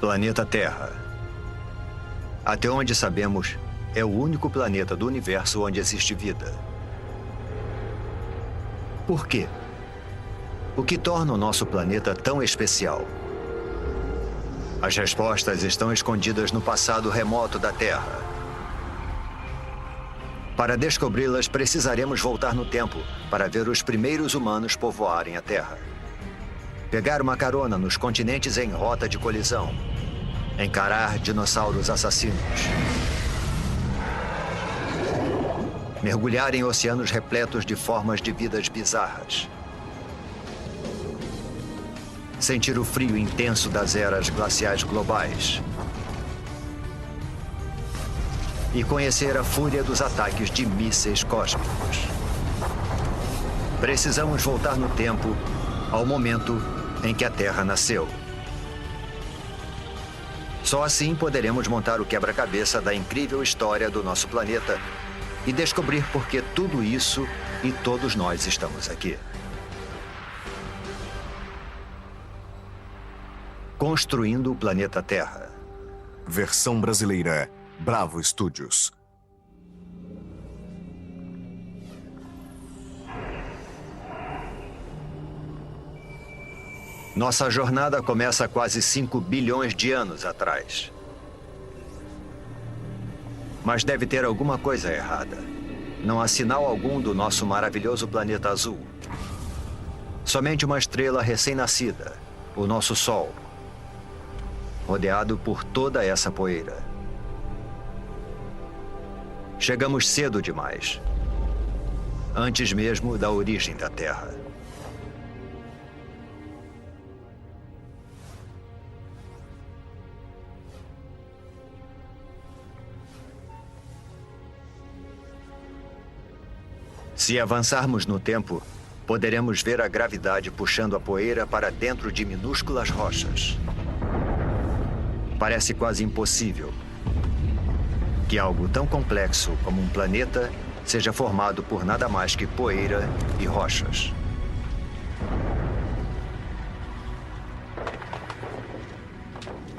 Planeta Terra. Até onde sabemos, é o único planeta do universo onde existe vida. Por quê? O que torna o nosso planeta tão especial? As respostas estão escondidas no passado remoto da Terra. Para descobri-las, precisaremos voltar no tempo para ver os primeiros humanos povoarem a Terra. Pegar uma carona nos continentes em rota de colisão. Encarar dinossauros assassinos. Mergulhar em oceanos repletos de formas de vidas bizarras. Sentir o frio intenso das eras glaciais globais. E conhecer a fúria dos ataques de mísseis cósmicos. Precisamos voltar no tempo ao momento em que a Terra nasceu. Só assim poderemos montar o quebra-cabeça da incrível história do nosso planeta e descobrir por que tudo isso e todos nós estamos aqui. Construindo o planeta Terra. Versão brasileira, Bravo Studios. Nossa jornada começa quase 5 bilhões de anos atrás. Mas deve ter alguma coisa errada. Não há sinal algum do nosso maravilhoso planeta azul. Somente uma estrela recém-nascida, o nosso Sol, rodeado por toda essa poeira. Chegamos cedo demais, antes mesmo da origem da Terra. Se avançarmos no tempo, poderemos ver a gravidade puxando a poeira para dentro de minúsculas rochas. Parece quase impossível que algo tão complexo como um planeta seja formado por nada mais que poeira e rochas.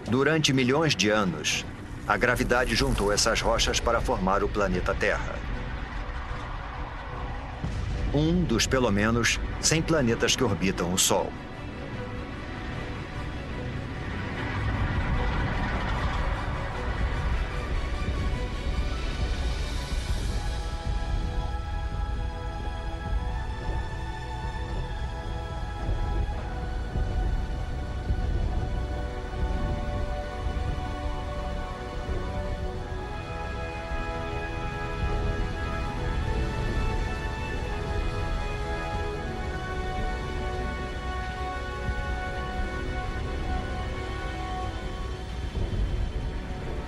Durante milhões de anos, a gravidade juntou essas rochas para formar o planeta Terra. Um dos, pelo menos, 100 planetas que orbitam o Sol.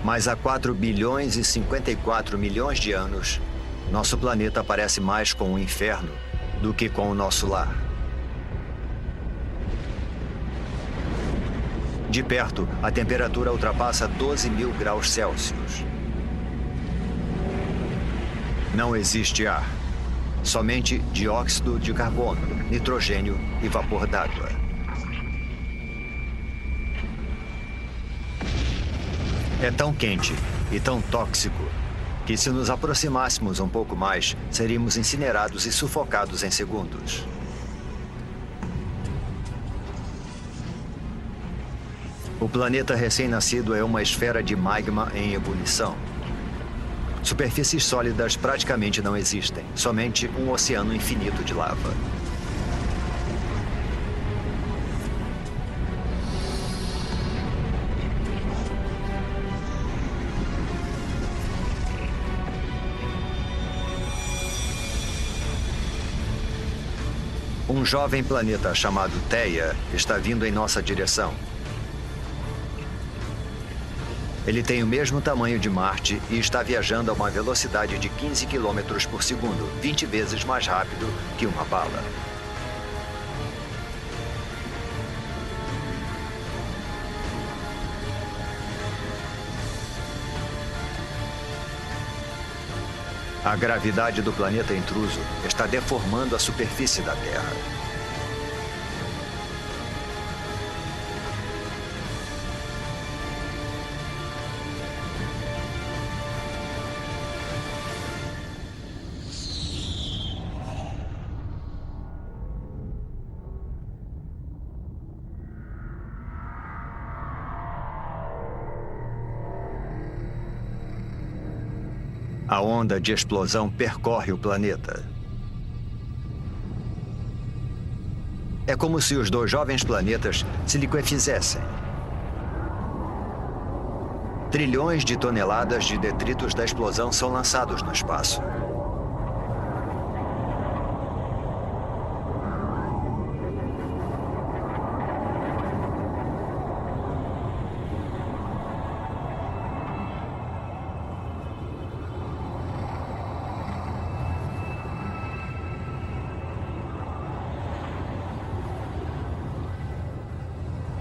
Mas há 4 bilhões e 54 milhões de anos, nosso planeta parece mais com o inferno do que com o nosso lar. De perto, a temperatura ultrapassa 12.000 graus Celsius. Não existe ar. Somente dióxido de carbono, nitrogênio e vapor d'água. É tão quente e tão tóxico que, se nos aproximássemos um pouco mais, seríamos incinerados e sufocados em segundos. O planeta recém-nascido é uma esfera de magma em ebulição. Superfícies sólidas praticamente não existem, somente um oceano infinito de lava. Um jovem planeta chamado Theia está vindo em nossa direção. Ele tem o mesmo tamanho de Marte e está viajando a uma velocidade de 15 km por segundo, 20 vezes mais rápido que uma bala. A gravidade do planeta intruso está deformando a superfície da Terra. A onda de explosão percorre o planeta. É como se os dois jovens planetas se liquefizessem. Trilhões de toneladas de detritos da explosão são lançados no espaço.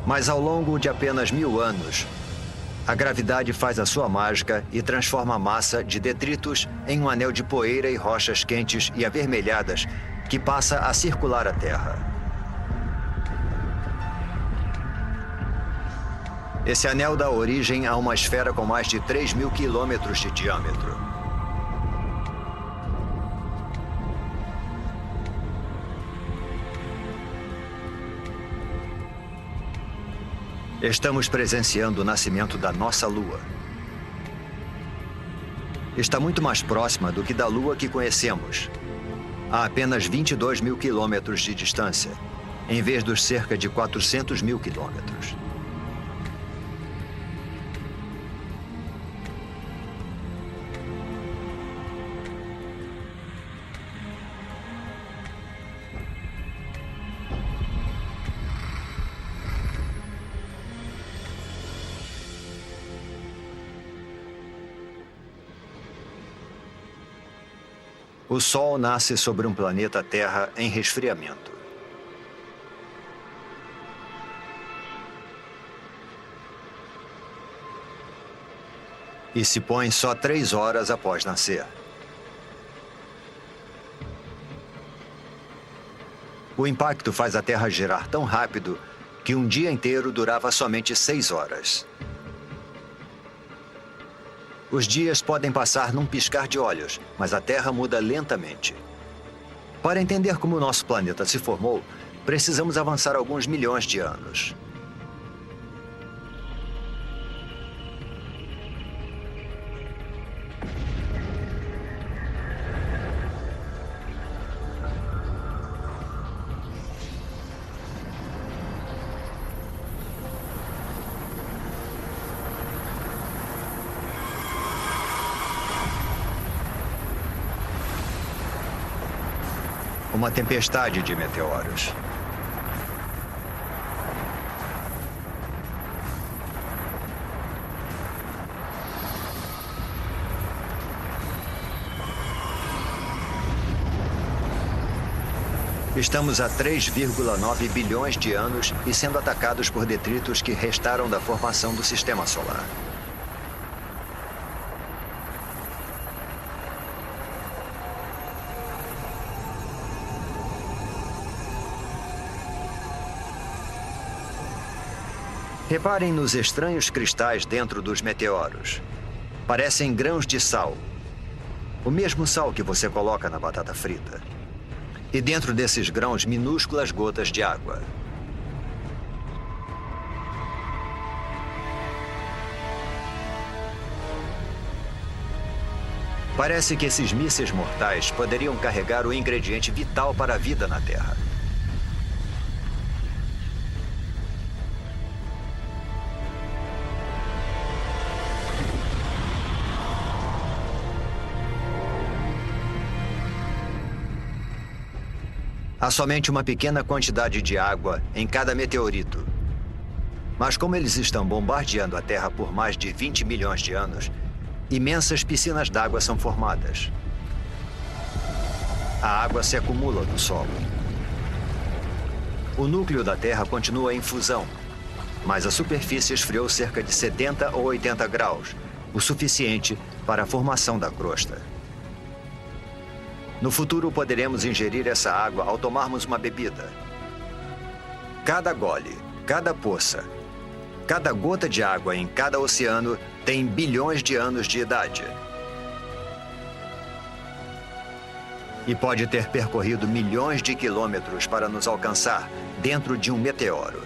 Mas ao longo de apenas 1000 anos, a gravidade faz a sua mágica e transforma a massa de detritos em um anel de poeira e rochas quentes e avermelhadas que passa a circular a Terra. Esse anel dá origem a uma esfera com mais de 3.000 quilômetros de diâmetro. Estamos presenciando o nascimento da nossa Lua. Está muito mais próxima do que da Lua que conhecemos, a apenas 22.000 quilômetros de distância, em vez dos cerca de 400.000 quilômetros. O Sol nasce sobre um planeta Terra em resfriamento. E se põe só 3 horas após nascer. O impacto faz a Terra girar tão rápido que um dia inteiro durava somente 6 horas. Os dias podem passar num piscar de olhos, mas a Terra muda lentamente. Para entender como o nosso planeta se formou, precisamos avançar alguns milhões de anos. Uma tempestade de meteoros. Estamos a 3,9 bilhões de anos e sendo atacados por detritos que restaram da formação do Sistema Solar. Reparem nos estranhos cristais dentro dos meteoros. Parecem grãos de sal. O mesmo sal que você coloca na batata frita. E dentro desses grãos, minúsculas gotas de água. Parece que esses mísseis mortais poderiam carregar o ingrediente vital para a vida na Terra. Há somente uma pequena quantidade de água em cada meteorito. Mas como eles estão bombardeando a Terra por mais de 20 milhões de anos, imensas piscinas d'água são formadas. A água se acumula no solo. O núcleo da Terra continua em fusão, mas a superfície esfriou cerca de 70 ou 80 graus, o suficiente para a formação da crosta. No futuro, poderemos ingerir essa água ao tomarmos uma bebida. Cada gole, cada poça, cada gota de água em cada oceano tem bilhões de anos de idade. E pode ter percorrido milhões de quilômetros para nos alcançar dentro de um meteoro.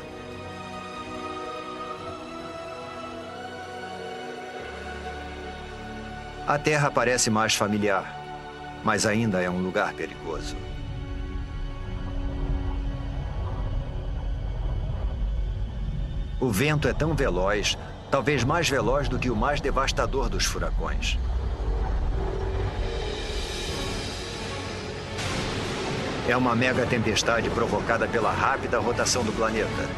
A Terra parece mais familiar, mas ainda é um lugar perigoso. O vento é tão veloz, talvez mais veloz do que o mais devastador dos furacões. É uma mega tempestade provocada pela rápida rotação do planeta.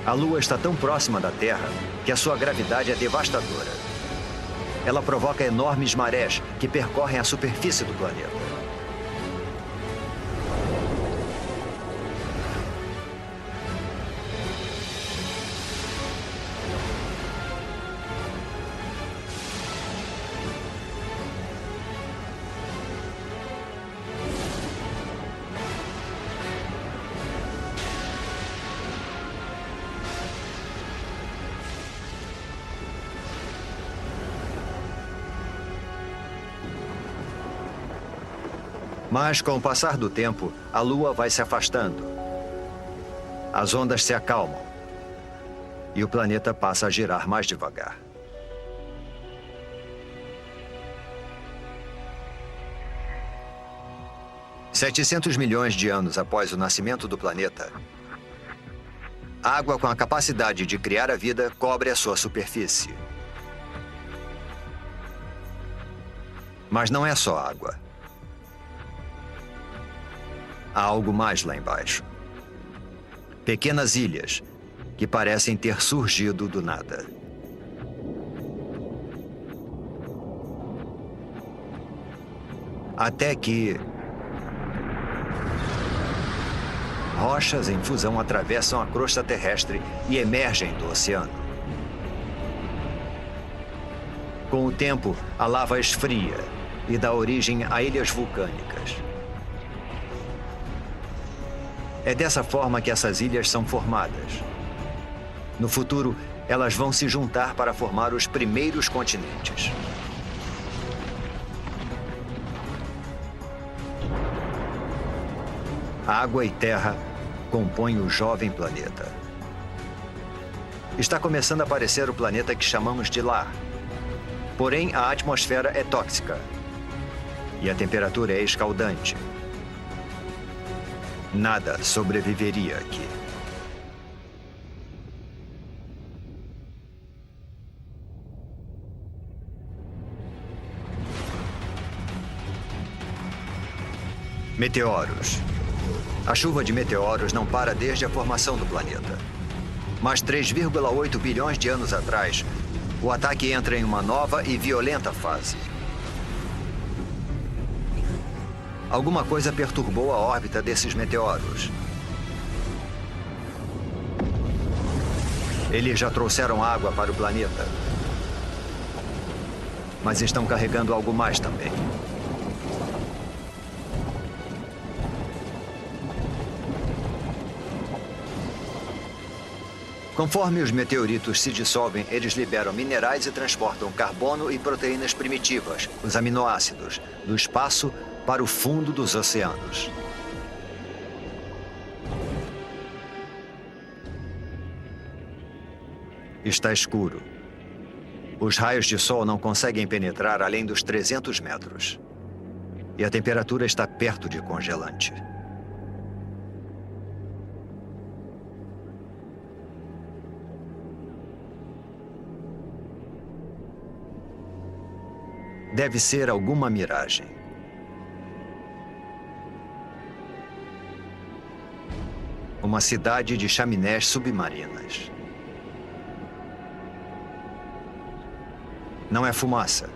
A Lua está tão próxima da Terra que a sua gravidade é devastadora. Ela provoca enormes marés que percorrem a superfície do planeta. Mas, com o passar do tempo, a Lua vai se afastando. As ondas se acalmam. E o planeta passa a girar mais devagar. $700 milhões de anos após o nascimento do planeta, água com a capacidade de criar a vida cobre a sua superfície. Mas não é só água. Há algo mais lá embaixo. Pequenas ilhas que parecem ter surgido do nada. Até que rochas em fusão atravessam a crosta terrestre e emergem do oceano. Com o tempo, a lava esfria e dá origem a ilhas vulcânicas. É dessa forma que essas ilhas são formadas. No futuro, elas vão se juntar para formar os primeiros continentes. Água e terra compõem o jovem planeta. Está começando a aparecer o planeta que chamamos de lar. Porém, a atmosfera é tóxica e a temperatura é escaldante. Nada sobreviveria aqui. Meteoros. A chuva de meteoros não para desde a formação do planeta. Mas 3,8 bilhões de anos atrás, o ataque entra em uma nova e violenta fase. Alguma coisa perturbou a órbita desses meteoros. Eles já trouxeram água para o planeta. Mas estão carregando algo mais também. Conforme os meteoritos se dissolvem, eles liberam minerais e transportam carbono e proteínas primitivas, os aminoácidos, do espaço para o fundo dos oceanos. Está escuro. Os raios de sol não conseguem penetrar além dos 300 metros. E a temperatura está perto de congelante. Deve ser alguma miragem. Uma cidade de chaminés submarinas. Não é fumaça,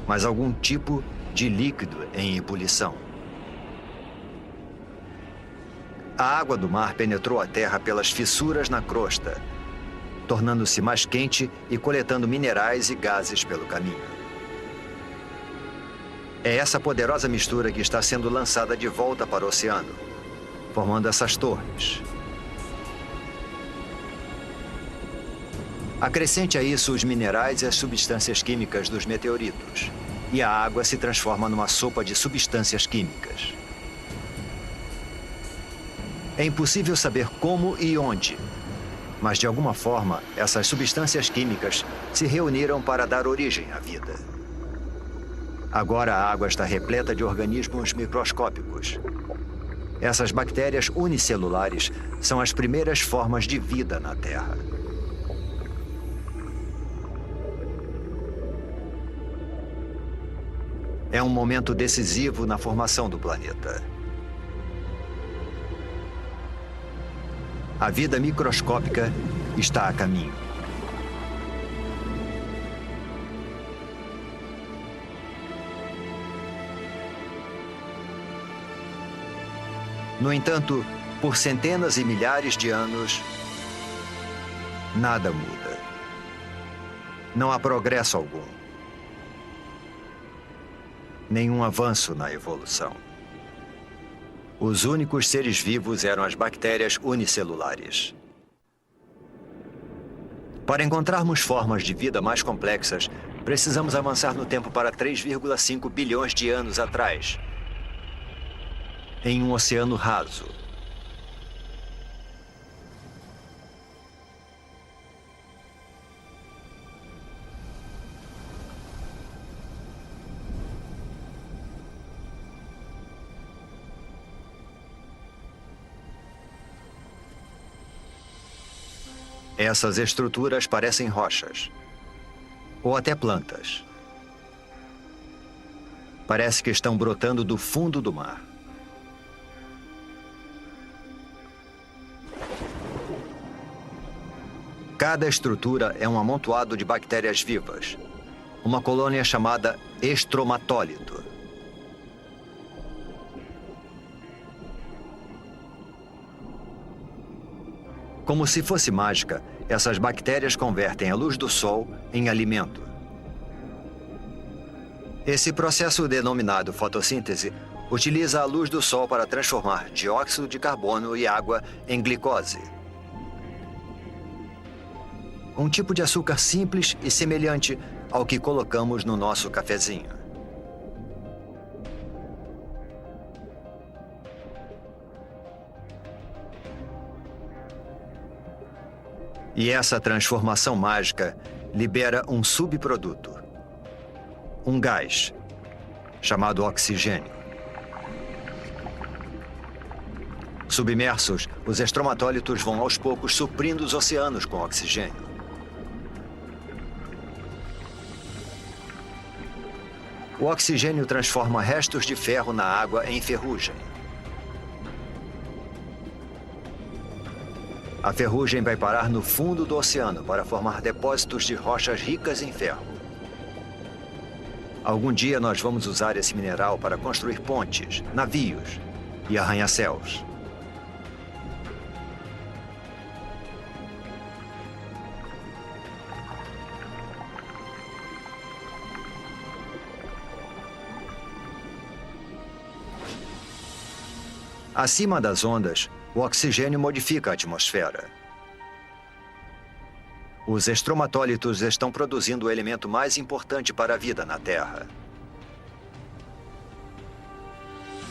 mas algum tipo de líquido em ebulição. A água do mar penetrou a terra pelas fissuras na crosta, tornando-se mais quente e coletando minerais e gases pelo caminho. É essa poderosa mistura que está sendo lançada de volta para o oceano, formando essas torres. Acrescente a isso os minerais e as substâncias químicas dos meteoritos, e a água se transforma numa sopa de substâncias químicas. É impossível saber como e onde, Mas, de alguma forma, essas substâncias químicas se reuniram para dar origem à vida. Agora a água está repleta de organismos microscópicos. Essas bactérias unicelulares são as primeiras formas de vida na Terra. É um momento decisivo na formação do planeta. A vida microscópica está a caminho. No entanto, por centenas e milhares de anos, nada muda. Não há progresso algum. Nenhum avanço na evolução. Os únicos seres vivos eram as bactérias unicelulares. Para encontrarmos formas de vida mais complexas, precisamos avançar no tempo para 3,5 bilhões de anos atrás, em um oceano raso. Essas estruturas parecem rochas, ou até plantas. Parece que estão brotando do fundo do mar. Cada estrutura é um amontoado de bactérias vivas, uma colônia chamada estromatólito. Como se fosse mágica, essas bactérias convertem a luz do sol em alimento. Esse processo denominado fotossíntese utiliza a luz do sol para transformar dióxido de carbono e água em glicose. Um tipo de açúcar simples e semelhante ao que colocamos no nosso cafezinho. E essa transformação mágica libera um subproduto, um gás, chamado oxigênio. Submersos, os estromatólitos vão aos poucos suprindo os oceanos com oxigênio. O oxigênio transforma restos de ferro na água em ferrugem. A ferrugem vai parar no fundo do oceano para formar depósitos de rochas ricas em ferro. Algum dia nós vamos usar esse mineral para construir pontes, navios e arranha-céus. Acima das ondas, o oxigênio modifica a atmosfera. Os estromatólitos estão produzindo o elemento mais importante para a vida na Terra.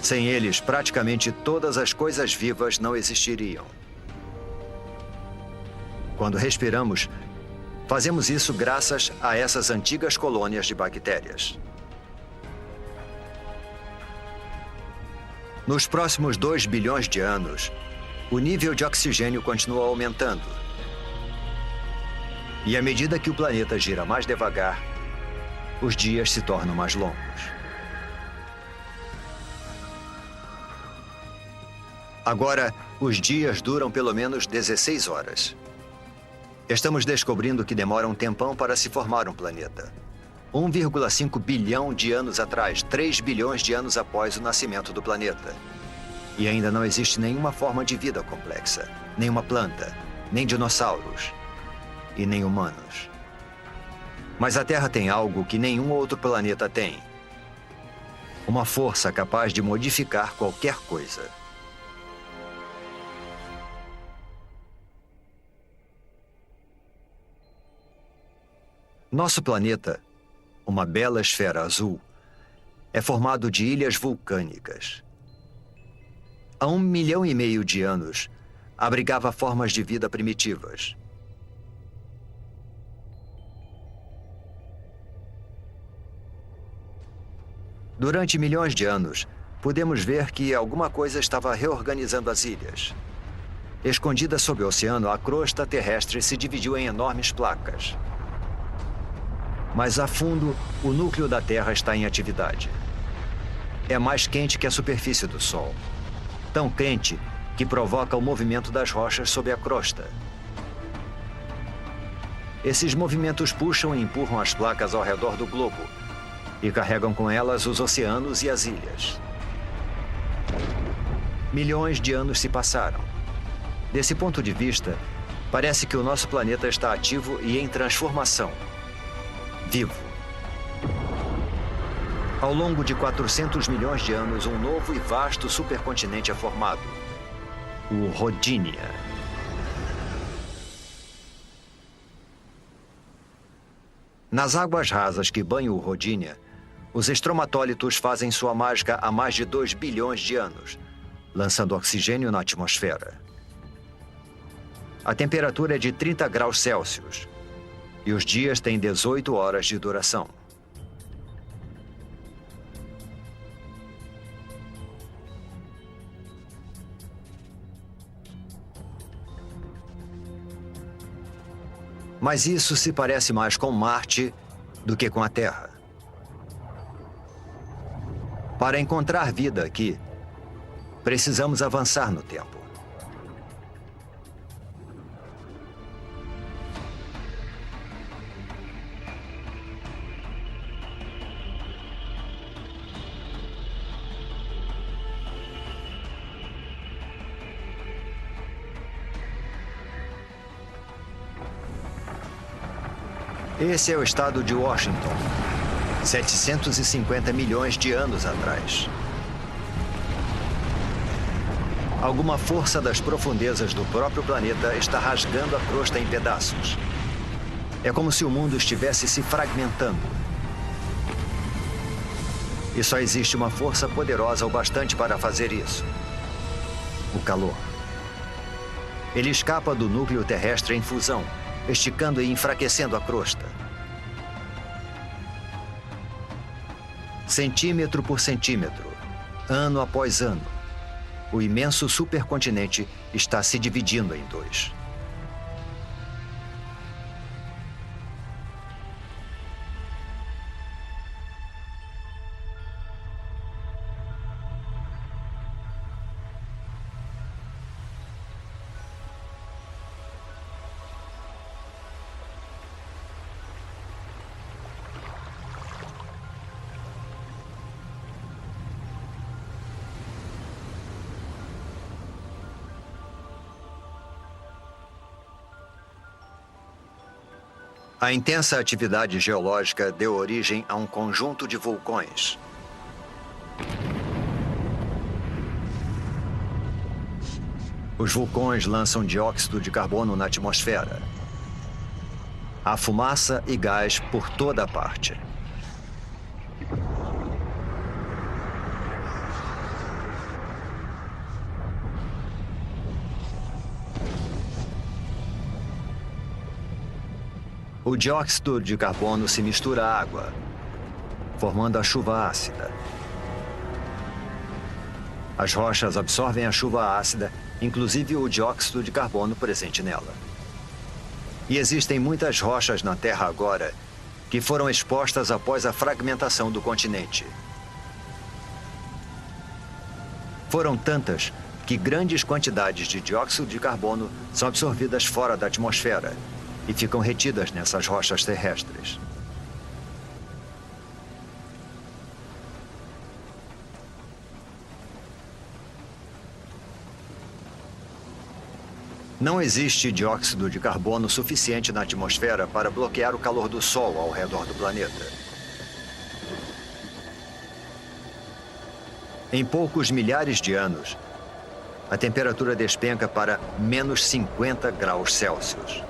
Sem eles, praticamente todas as coisas vivas não existiriam. Quando respiramos, fazemos isso graças a essas antigas colônias de bactérias. Nos próximos 2 bilhões de anos, o nível de oxigênio continua aumentando. E à medida que o planeta gira mais devagar, os dias se tornam mais longos. Agora, os dias duram pelo menos 16 horas. Estamos descobrindo que demora um tempão para se formar um planeta. 1,5 bilhão de anos atrás, 3 bilhões de anos após o nascimento do planeta. E ainda não existe nenhuma forma de vida complexa, nenhuma planta, nem dinossauros e nem humanos. Mas a Terra tem algo que nenhum outro planeta tem. Uma força capaz de modificar qualquer coisa. Nosso planeta, uma bela esfera azul, é formado de ilhas vulcânicas. Há 1,5 milhão de anos, abrigava formas de vida primitivas. Durante milhões de anos, pudemos ver que alguma coisa estava reorganizando as ilhas. Escondida sob o oceano, a crosta terrestre se dividiu em enormes placas. Mas a fundo, o núcleo da Terra está em atividade. É mais quente que a superfície do Sol. Tão quente que provoca o movimento das rochas sob a crosta. Esses movimentos puxam e empurram as placas ao redor do globo e carregam com elas os oceanos e as ilhas. Milhões de anos se passaram. Desse ponto de vista, parece que o nosso planeta está ativo e em transformação. Vivo. Ao longo de 400 milhões de anos, um novo e vasto supercontinente é formado. O Rodinia. Nas águas rasas que banham o Rodinia, os estromatólitos fazem sua mágica há mais de 2 bilhões de anos, lançando oxigênio na atmosfera. A temperatura é de 30 graus Celsius e os dias têm 18 horas de duração. Mas isso se parece mais com Marte do que com a Terra. Para encontrar vida aqui, precisamos avançar no tempo. Esse é o estado de Washington, 750 milhões de anos atrás. Alguma força das profundezas do próprio planeta está rasgando a crosta em pedaços. É como se o mundo estivesse se fragmentando. E só existe uma força poderosa o bastante para fazer isso: o calor. Ele escapa do núcleo terrestre em fusão, esticando e enfraquecendo a crosta. Centímetro por centímetro, ano após ano, o imenso supercontinente está se dividindo em dois. A intensa atividade geológica deu origem a um conjunto de vulcões. Os vulcões lançam dióxido de carbono na atmosfera. Há fumaça e gás por toda parte. O dióxido de carbono se mistura à água, formando a chuva ácida. As rochas absorvem a chuva ácida, inclusive o dióxido de carbono presente nela. E existem muitas rochas na Terra agora que foram expostas após a fragmentação do continente. Foram tantas que grandes quantidades de dióxido de carbono são absorvidas fora da atmosfera e ficam retidas nessas rochas terrestres. Não existe dióxido de carbono suficiente na atmosfera para bloquear o calor do Sol ao redor do planeta. Em poucos milhares de anos, a temperatura despenca para menos 50 graus Celsius.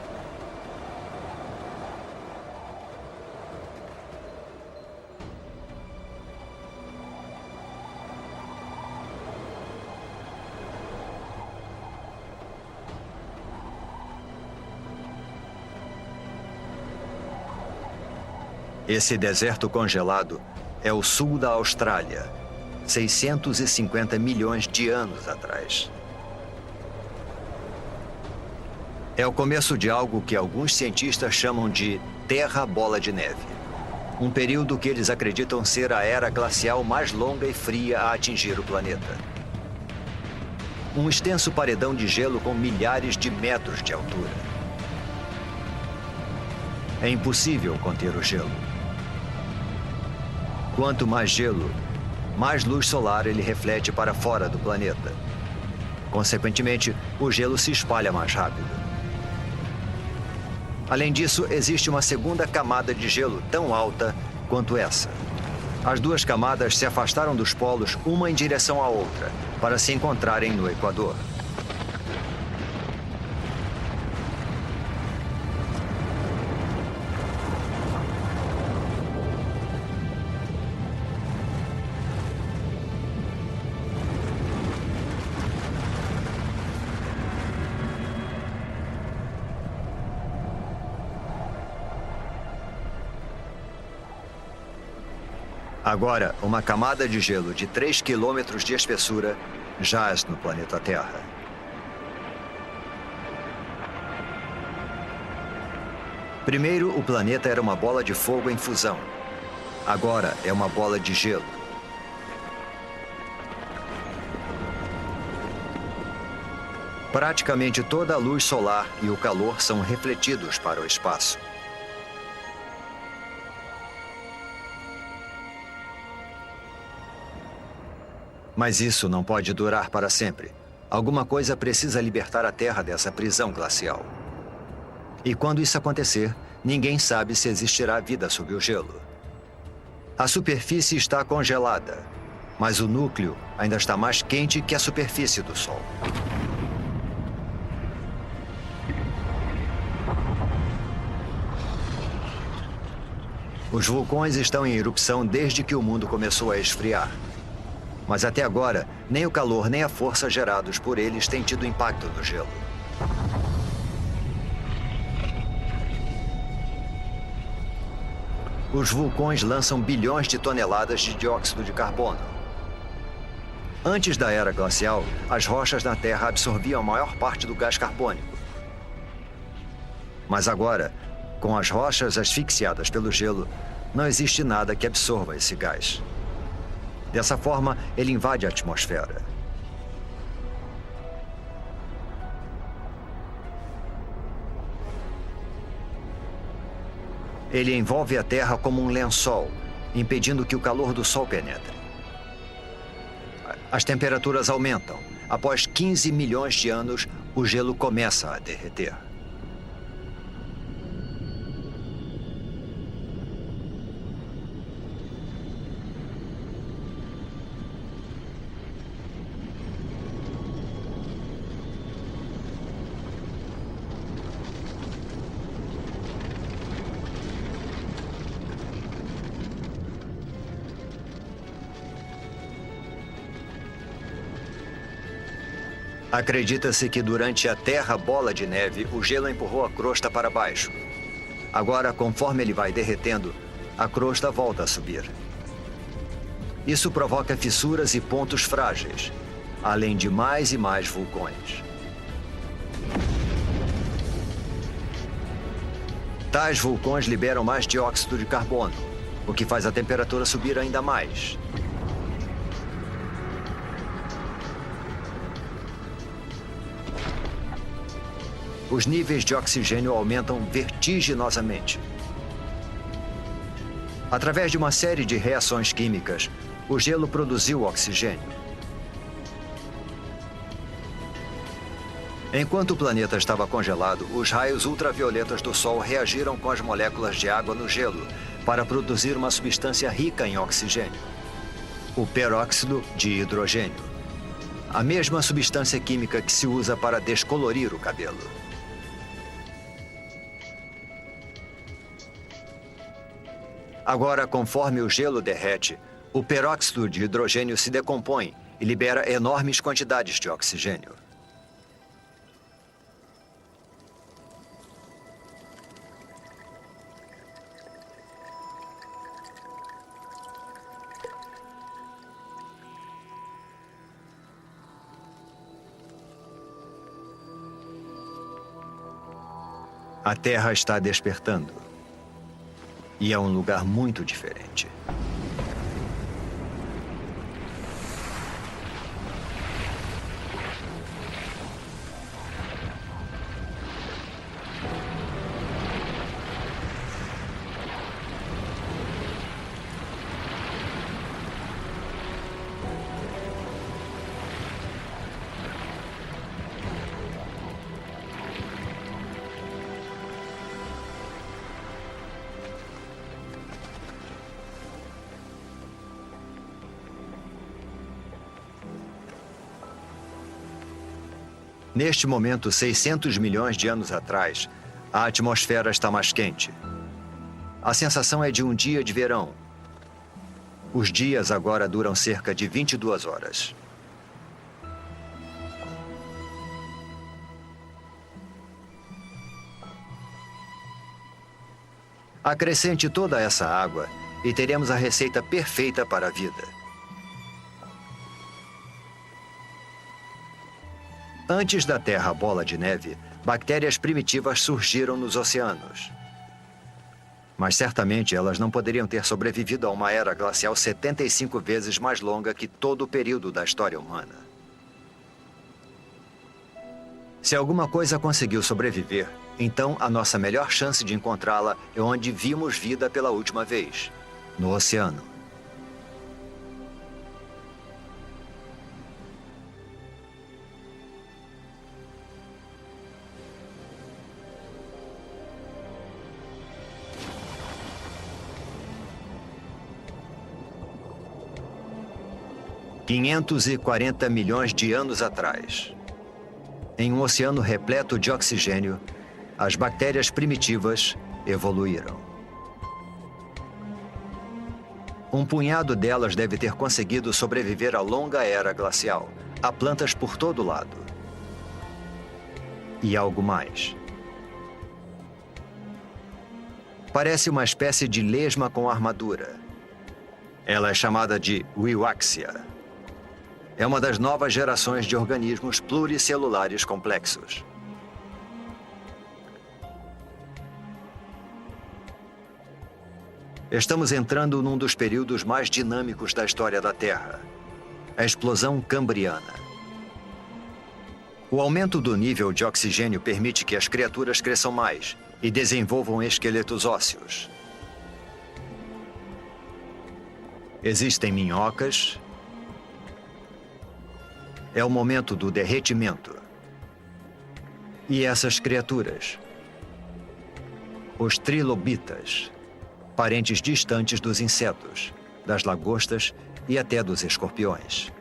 Esse deserto congelado é o sul da Austrália, 650 milhões de anos atrás. É o começo de algo que alguns cientistas chamam de Terra Bola de Neve. Um período que eles acreditam ser a era glacial mais longa e fria a atingir o planeta. Um extenso paredão de gelo com milhares de metros de altura. É impossível conter o gelo. Quanto mais gelo, mais luz solar ele reflete para fora do planeta. Consequentemente, o gelo se espalha mais rápido. Além disso, existe uma segunda camada de gelo tão alta quanto essa. As duas camadas se afastaram dos polos uma em direção à outra, para se encontrarem no Equador. Agora, uma camada de gelo de 3 quilômetros de espessura jaz no planeta Terra. Primeiro, o planeta era uma bola de fogo em fusão. Agora é uma bola de gelo. Praticamente toda a luz solar e o calor são refletidos para o espaço. Mas isso não pode durar para sempre. Alguma coisa precisa libertar a Terra dessa prisão glacial. E quando isso acontecer, ninguém sabe se existirá vida sob o gelo. A superfície está congelada, mas o núcleo ainda está mais quente que a superfície do Sol. Os vulcões estão em erupção desde que o mundo começou a esfriar. Mas até agora, nem o calor nem a força gerados por eles têm tido impacto no gelo. Os vulcões lançam bilhões de toneladas de dióxido de carbono. Antes da era glacial, as rochas na Terra absorviam a maior parte do gás carbônico. Mas agora, com as rochas asfixiadas pelo gelo, não existe nada que absorva esse gás. Dessa forma, ele invade a atmosfera. Ele envolve a Terra como um lençol, impedindo que o calor do Sol penetre. As temperaturas aumentam. Após 15 milhões de anos, o gelo começa a derreter. Acredita-se que durante a Terra Bola de Neve, o gelo empurrou a crosta para baixo. Agora, conforme ele vai derretendo, a crosta volta a subir. Isso provoca fissuras e pontos frágeis, além de mais e mais vulcões. Tais vulcões liberam mais dióxido de carbono, o que faz a temperatura subir ainda mais. Os níveis de oxigênio aumentam vertiginosamente. Através de uma série de reações químicas, o gelo produziu oxigênio. Enquanto o planeta estava congelado, os raios ultravioletas do Sol reagiram com as moléculas de água no gelo para produzir uma substância rica em oxigênio, o peróxido de hidrogênio, a mesma substância química que se usa para descolorir o cabelo. Agora, conforme o gelo derrete, o peróxido de hidrogênio se decompõe e libera enormes quantidades de oxigênio. A Terra está despertando. E é um lugar muito diferente. Neste momento, 600 milhões de anos atrás, a atmosfera está mais quente. A sensação é de um dia de verão. Os dias agora duram cerca de 22 horas. Acrescente toda essa água e teremos a receita perfeita para a vida. Antes da Terra bola de neve, bactérias primitivas surgiram nos oceanos. Mas certamente elas não poderiam ter sobrevivido a uma era glacial 75 vezes mais longa que todo o período da história humana. Se alguma coisa conseguiu sobreviver, então a nossa melhor chance de encontrá-la é onde vimos vida pela última vez, no oceano. Há 540 milhões de anos atrás, em um oceano repleto de oxigênio, as bactérias primitivas evoluíram. Um punhado delas deve ter conseguido sobreviver à longa era glacial. Há plantas por todo lado. E algo mais. Parece uma espécie de lesma com armadura. Ela é chamada de Wiwaxia. É uma das novas gerações de organismos pluricelulares complexos. Estamos entrando num dos períodos mais dinâmicos da história da Terra, a explosão cambriana. O aumento do nível de oxigênio permite que as criaturas cresçam mais e desenvolvam esqueletos ósseos. Existem minhocas. É o momento do derretimento. E essas criaturas, os trilobitas, parentes distantes dos insetos, das lagostas e até dos escorpiões.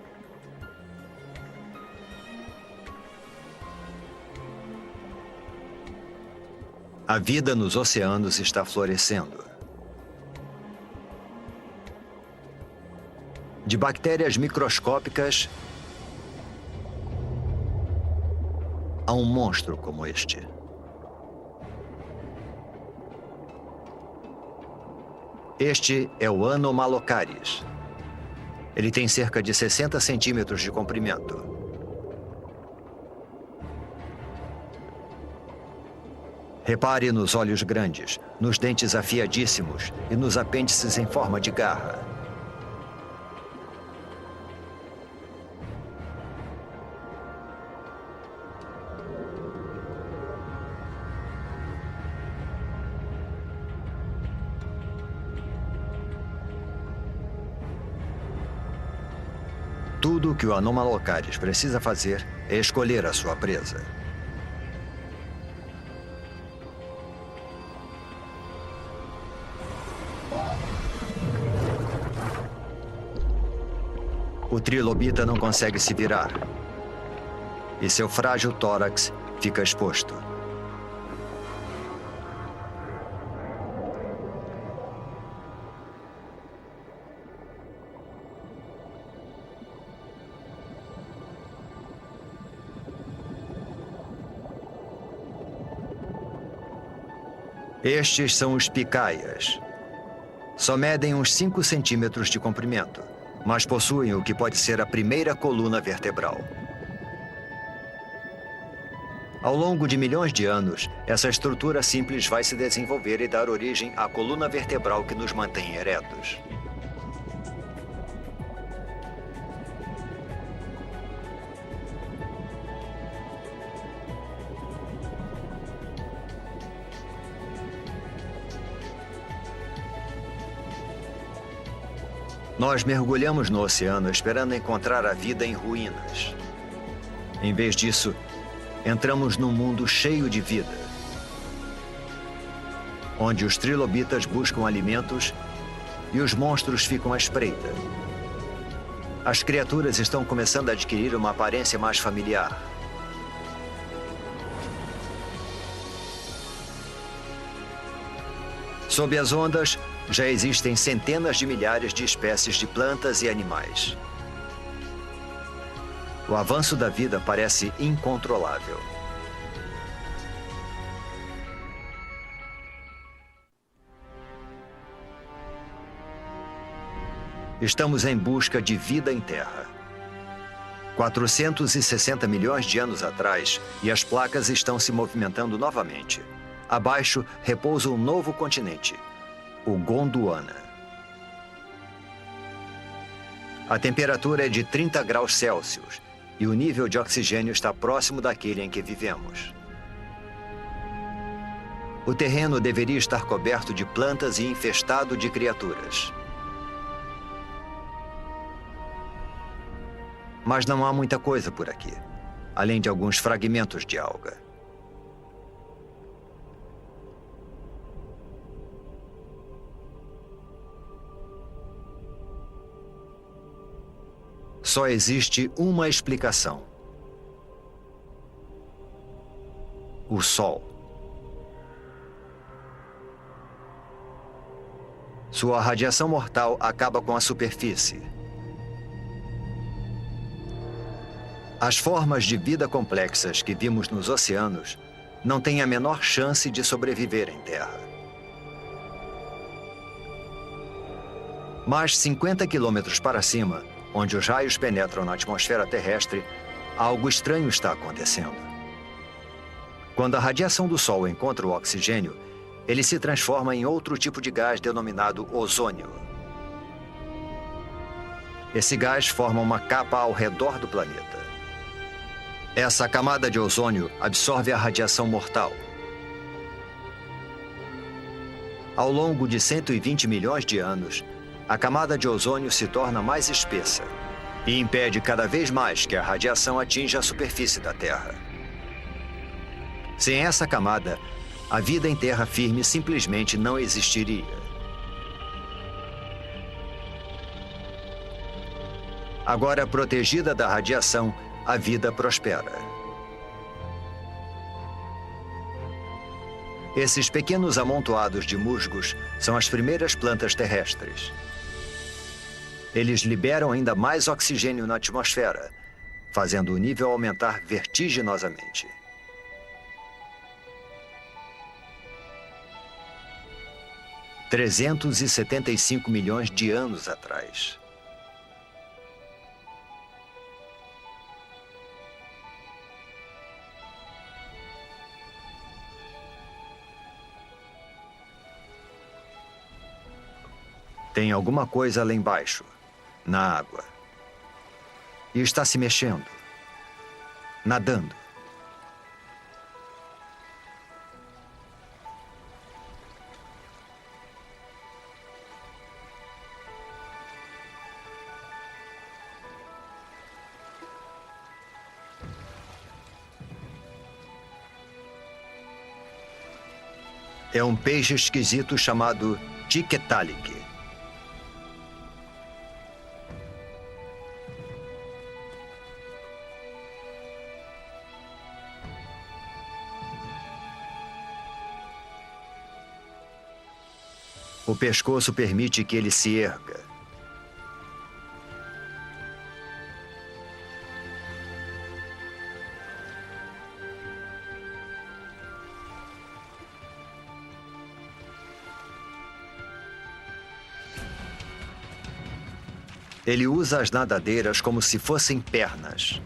A vida nos oceanos está florescendo. De bactérias microscópicas a um monstro como este. Este é o Anomalocaris. Ele tem cerca de 60 centímetros de comprimento. Repare nos olhos grandes, nos dentes afiadíssimos e nos apêndices em forma de garra. Tudo o que o Anomalocaris precisa fazer é escolher a sua presa. O trilobita não consegue se virar. E seu frágil tórax fica exposto. Estes são os picaias. Só medem uns 5 centímetros de comprimento, mas possuem o que pode ser a primeira coluna vertebral. Ao longo de milhões de anos, essa estrutura simples vai se desenvolver e dar origem à coluna vertebral que nos mantém eretos. Nós mergulhamos no oceano esperando encontrar a vida em ruínas. Em vez disso, entramos num mundo cheio de vida, onde os trilobitas buscam alimentos e os monstros ficam à espreita. As criaturas estão começando a adquirir uma aparência mais familiar. Sob as ondas, já existem centenas de milhares de espécies de plantas e animais. O avanço da vida parece incontrolável. Estamos em busca de vida em Terra. 460 milhões de anos atrás, e as placas estão se movimentando novamente. Abaixo repousa um novo continente, o Gondwana. A temperatura é de 30 graus Celsius e o nível de oxigênio está próximo daquele em que vivemos. O terreno deveria estar coberto de plantas e infestado de criaturas. Mas não há muita coisa por aqui, além de alguns fragmentos de alga. Só existe uma explicação: o Sol. Sua radiação mortal acaba com a superfície. As formas de vida complexas que vimos nos oceanos não têm a menor chance de sobreviver em Terra. Mas 50 quilômetros para cima, onde os raios penetram na atmosfera terrestre, algo estranho está acontecendo. Quando a radiação do Sol encontra o oxigênio, ele se transforma em outro tipo de gás denominado ozônio. Esse gás forma uma capa ao redor do planeta. Essa camada de ozônio absorve a radiação mortal. Ao longo de 120 milhões de anos, a camada de ozônio se torna mais espessa e impede cada vez mais que a radiação atinja a superfície da Terra. Sem essa camada, a vida em terra firme simplesmente não existiria. Agora protegida da radiação, a vida prospera. Esses pequenos amontoados de musgos são as primeiras plantas terrestres. Eles liberam ainda mais oxigênio na atmosfera, fazendo o nível aumentar vertiginosamente. – 375 milhões de anos atrás. Tem alguma coisa lá embaixo, na água. E está se mexendo, nadando. É um peixe esquisito chamado Tiktaalik. O pescoço permite que ele se erga. Ele usa as nadadeiras como se fossem pernas.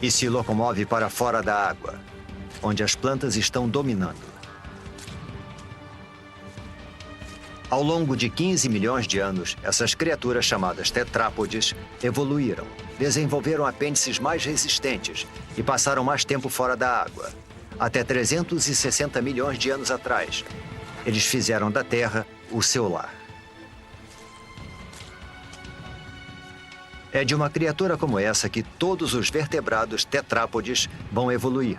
e se locomove para fora da água, onde as plantas estão dominando. Ao longo de 15 milhões de anos, essas criaturas chamadas tetrápodes evoluíram, desenvolveram apêndices mais resistentes e passaram mais tempo fora da água. Até 360 milhões de anos atrás, eles fizeram da Terra o seu lar. É de uma criatura como essa que todos os vertebrados tetrápodes vão evoluir.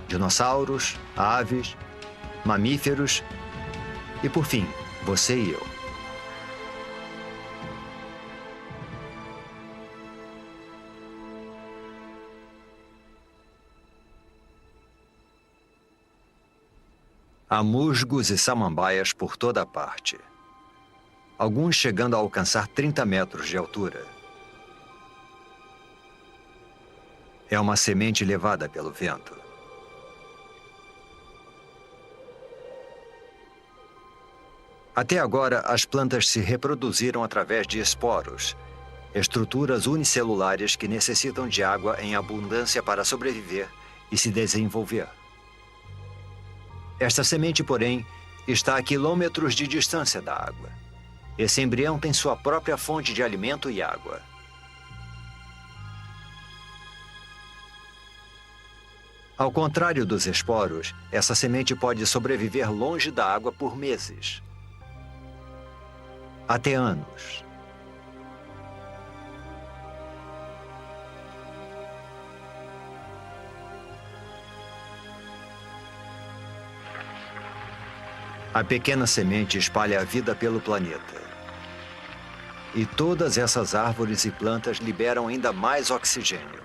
Dinossauros, aves, mamíferos e, por fim, você e eu. Há musgos e samambaias por toda parte. Alguns chegando a alcançar 30 metros de altura. É uma semente levada pelo vento. Até agora, as plantas se reproduziram através de esporos, estruturas unicelulares que necessitam de água em abundância para sobreviver e se desenvolver. Esta semente, porém, está a quilômetros de distância da água. Esse embrião tem sua própria fonte de alimento e água. Ao contrário dos esporos, essa semente pode sobreviver longe da água por meses. Até anos. A pequena semente espalha a vida pelo planeta. E todas essas árvores e plantas liberam ainda mais oxigênio.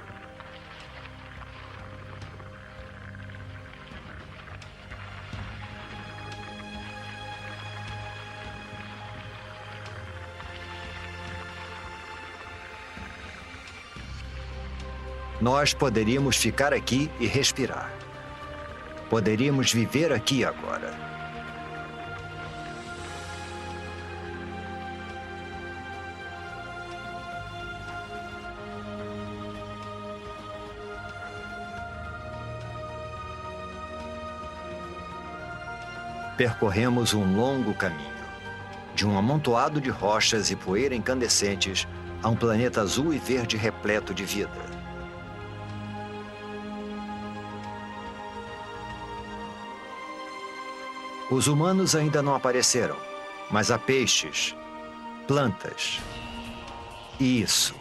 Nós poderíamos ficar aqui e respirar. Poderíamos viver aqui agora. Percorremos um longo caminho, de um amontoado de rochas e poeira incandescentes a um planeta azul e verde repleto de vida. Os humanos ainda não apareceram, mas há peixes, plantas e isso.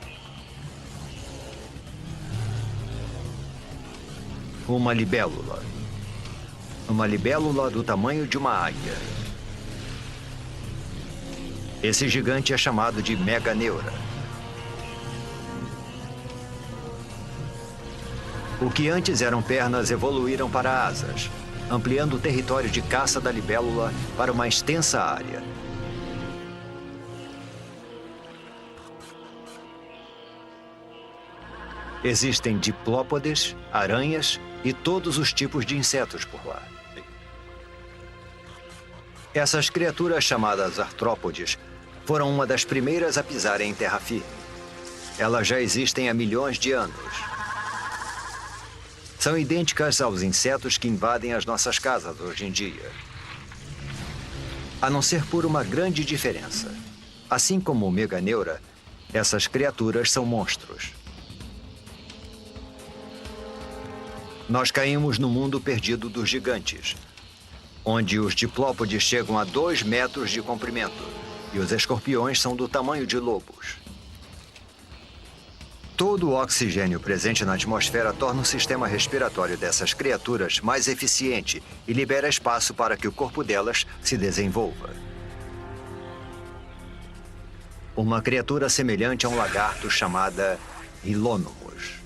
Uma libélula. Uma libélula do tamanho de uma águia. Esse gigante é chamado de meganeura. O que antes eram pernas evoluíram para asas, ampliando o território de caça da libélula para uma extensa área. Existem diplópodes, aranhas e todos os tipos de insetos por lá. Essas criaturas chamadas artrópodes foram uma das primeiras a pisarem em terra firme. Elas já existem há milhões de anos. São idênticas aos insetos que invadem as nossas casas hoje em dia. A não ser por uma grande diferença. Assim como o meganeura, essas criaturas são monstros. Nós caímos no mundo perdido dos gigantes, onde os diplópodes chegam a 2 metros de comprimento e os escorpiões são do tamanho de lobos. Todo o oxigênio presente na atmosfera torna o sistema respiratório dessas criaturas mais eficiente e libera espaço para que o corpo delas se desenvolva. Uma criatura semelhante a um lagarto chamada Rilônomos.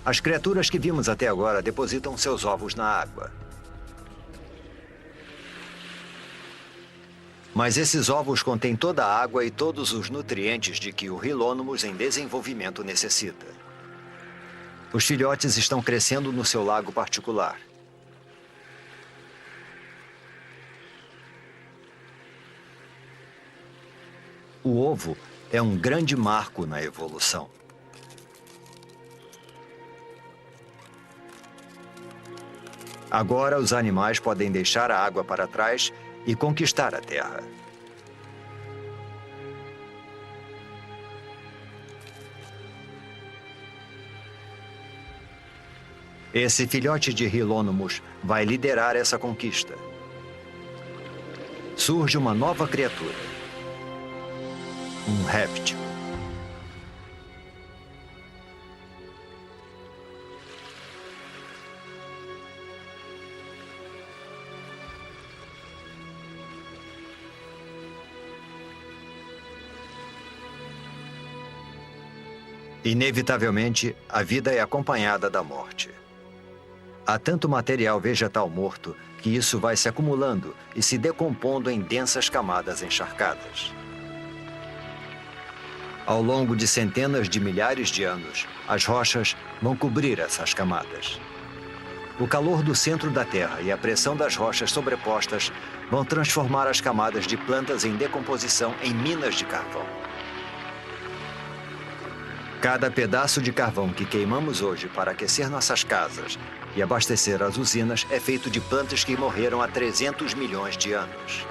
As criaturas que vimos até agora depositam seus ovos na água. Mas esses ovos contêm toda a água e todos os nutrientes de que o Rilônomos em desenvolvimento necessita. Os filhotes estão crescendo no seu lago particular. O ovo é um grande marco na evolução. Agora os animais podem deixar a água para trás e conquistar a terra. Esse filhote de Hieronymus vai liderar essa conquista. Surge uma nova criatura. Um réptil. Inevitavelmente, a vida é acompanhada da morte. Há tanto material vegetal morto que isso vai se acumulando e se decompondo em densas camadas encharcadas. Ao longo de centenas de milhares de anos, as rochas vão cobrir essas camadas. O calor do centro da Terra e a pressão das rochas sobrepostas vão transformar as camadas de plantas em decomposição em minas de carvão. Cada pedaço de carvão que queimamos hoje para aquecer nossas casas e abastecer as usinas é feito de plantas que morreram há 300 milhões de anos.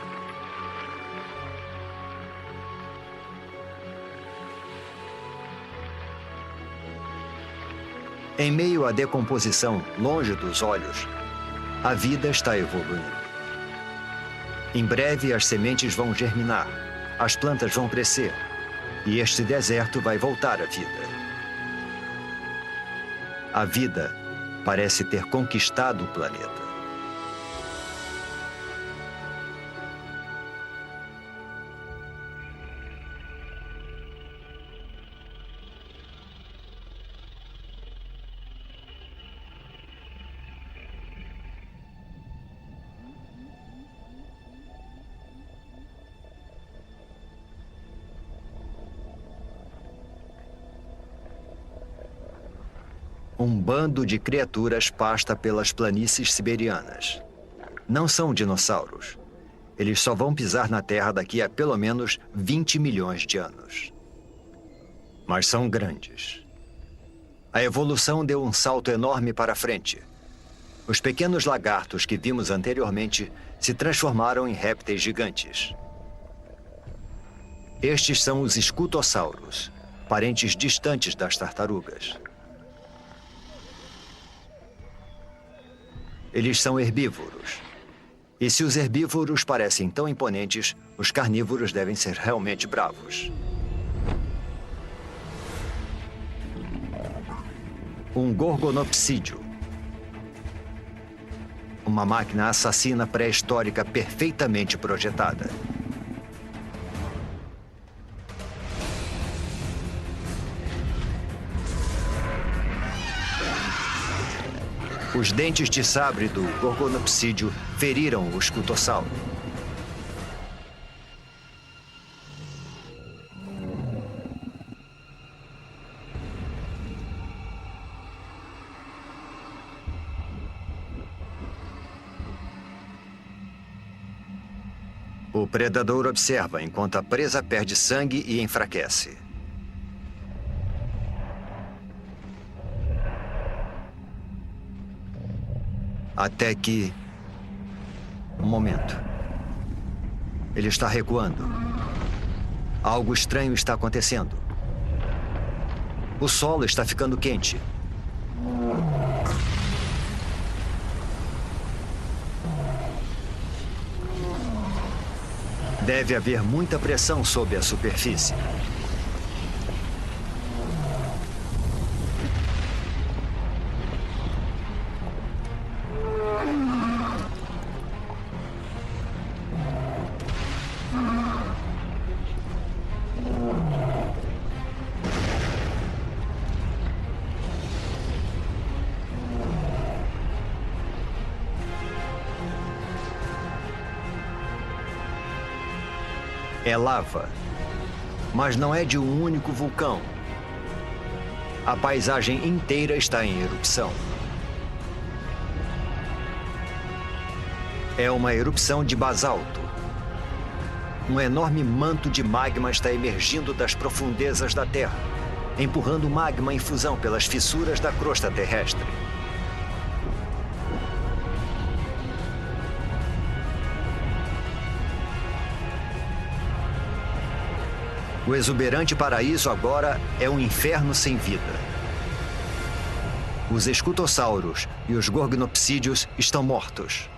Em meio à decomposição, longe dos olhos, a vida está evoluindo. Em breve, as sementes vão germinar, as plantas vão crescer, e este deserto vai voltar à vida. A vida parece ter conquistado o planeta. Um bando de criaturas pasta pelas planícies siberianas. Não são dinossauros. Eles só vão pisar na Terra daqui a pelo menos 20 milhões de anos. Mas são grandes. A evolução deu um salto enorme para frente. Os pequenos lagartos que vimos anteriormente se transformaram em répteis gigantes. Estes são os escutossauros, parentes distantes das tartarugas. Eles são herbívoros. E se os herbívoros parecem tão imponentes, os carnívoros devem ser realmente bravos. Um gorgonopsídeo. Uma máquina assassina pré-histórica perfeitamente projetada. Os dentes de sabre do gorgonopsídeo feriram o escutossauro. O predador observa enquanto a presa perde sangue e enfraquece. Até que... Um momento. Ele está recuando. Algo estranho está acontecendo. O solo está ficando quente. Deve haver muita pressão sob a superfície. É lava, mas não é de um único vulcão. A paisagem inteira está em erupção. É uma erupção de basalto. Um enorme manto de magma está emergindo das profundezas da Terra, empurrando magma em fusão pelas fissuras da crosta terrestre. O exuberante paraíso agora é um inferno sem vida. Os escutossauros e os gorgnopsídeos estão mortos.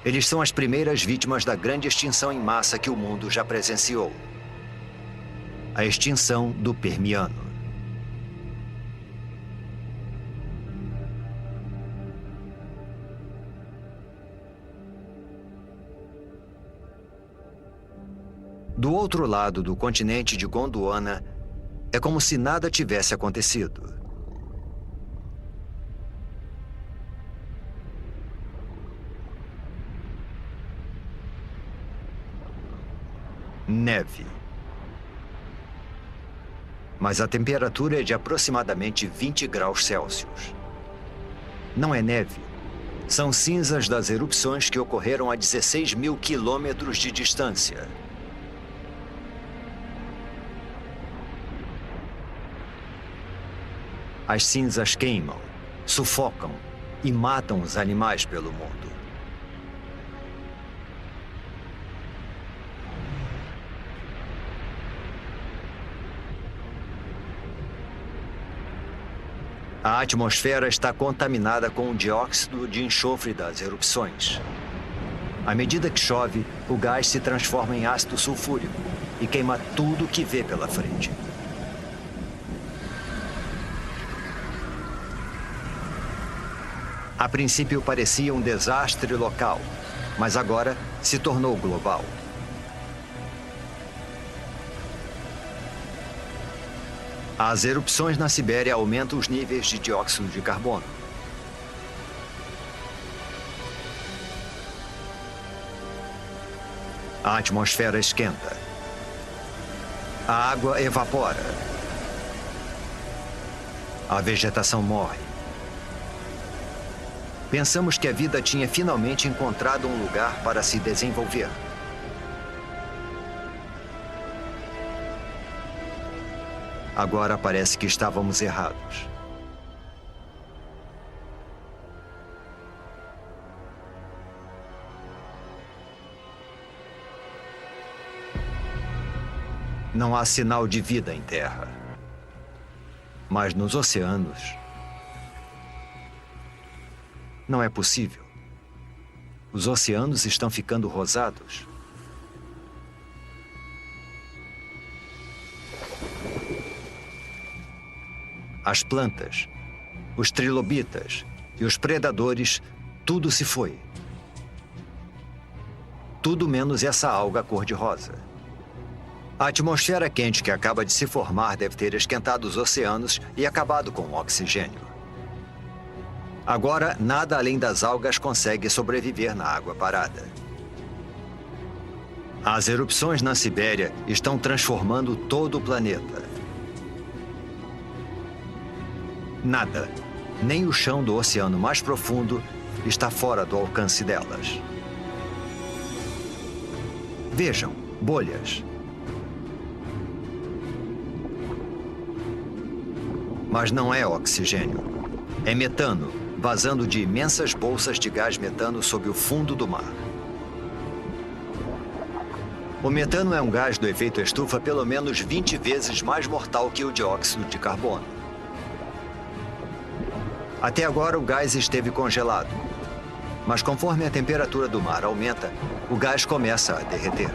Eles são as primeiras vítimas da grande extinção em massa que o mundo já presenciou. A extinção do Permiano. Do outro lado do continente de Gondwana, é como se nada tivesse acontecido. Neve. Mas a temperatura é de aproximadamente 20 graus Celsius. Não é neve. São cinzas das erupções que ocorreram a 16 mil quilômetros de distância. As cinzas queimam, sufocam e matam os animais pelo mundo. A atmosfera está contaminada com o dióxido de enxofre das erupções. À medida que chove, o gás se transforma em ácido sulfúrico e queima tudo que vê pela frente. A princípio parecia um desastre local, mas agora se tornou global. As erupções na Sibéria aumentam os níveis de dióxido de carbono. A atmosfera esquenta. A água evapora. A vegetação morre. Pensamos que a vida tinha finalmente encontrado um lugar para se desenvolver. Agora parece que estávamos errados. Não há sinal de vida em terra. Mas nos oceanos, não é possível. Os oceanos estão ficando rosados. As plantas, os trilobitas e os predadores, tudo se foi. Tudo menos essa alga cor-de-rosa. A atmosfera quente que acaba de se formar deve ter esquentado os oceanos e acabado com o oxigênio. Agora, nada além das algas consegue sobreviver na água parada. As erupções na Sibéria estão transformando todo o planeta. Nada, nem o chão do oceano mais profundo, está fora do alcance delas. Vejam, bolhas. Mas não é oxigênio. É metano, vazando de imensas bolsas de gás metano sob o fundo do mar. O metano é um gás do efeito estufa pelo menos 20 vezes mais mortal que o dióxido de carbono. Até agora o gás esteve congelado, mas conforme a temperatura do mar aumenta, o gás começa a derreter.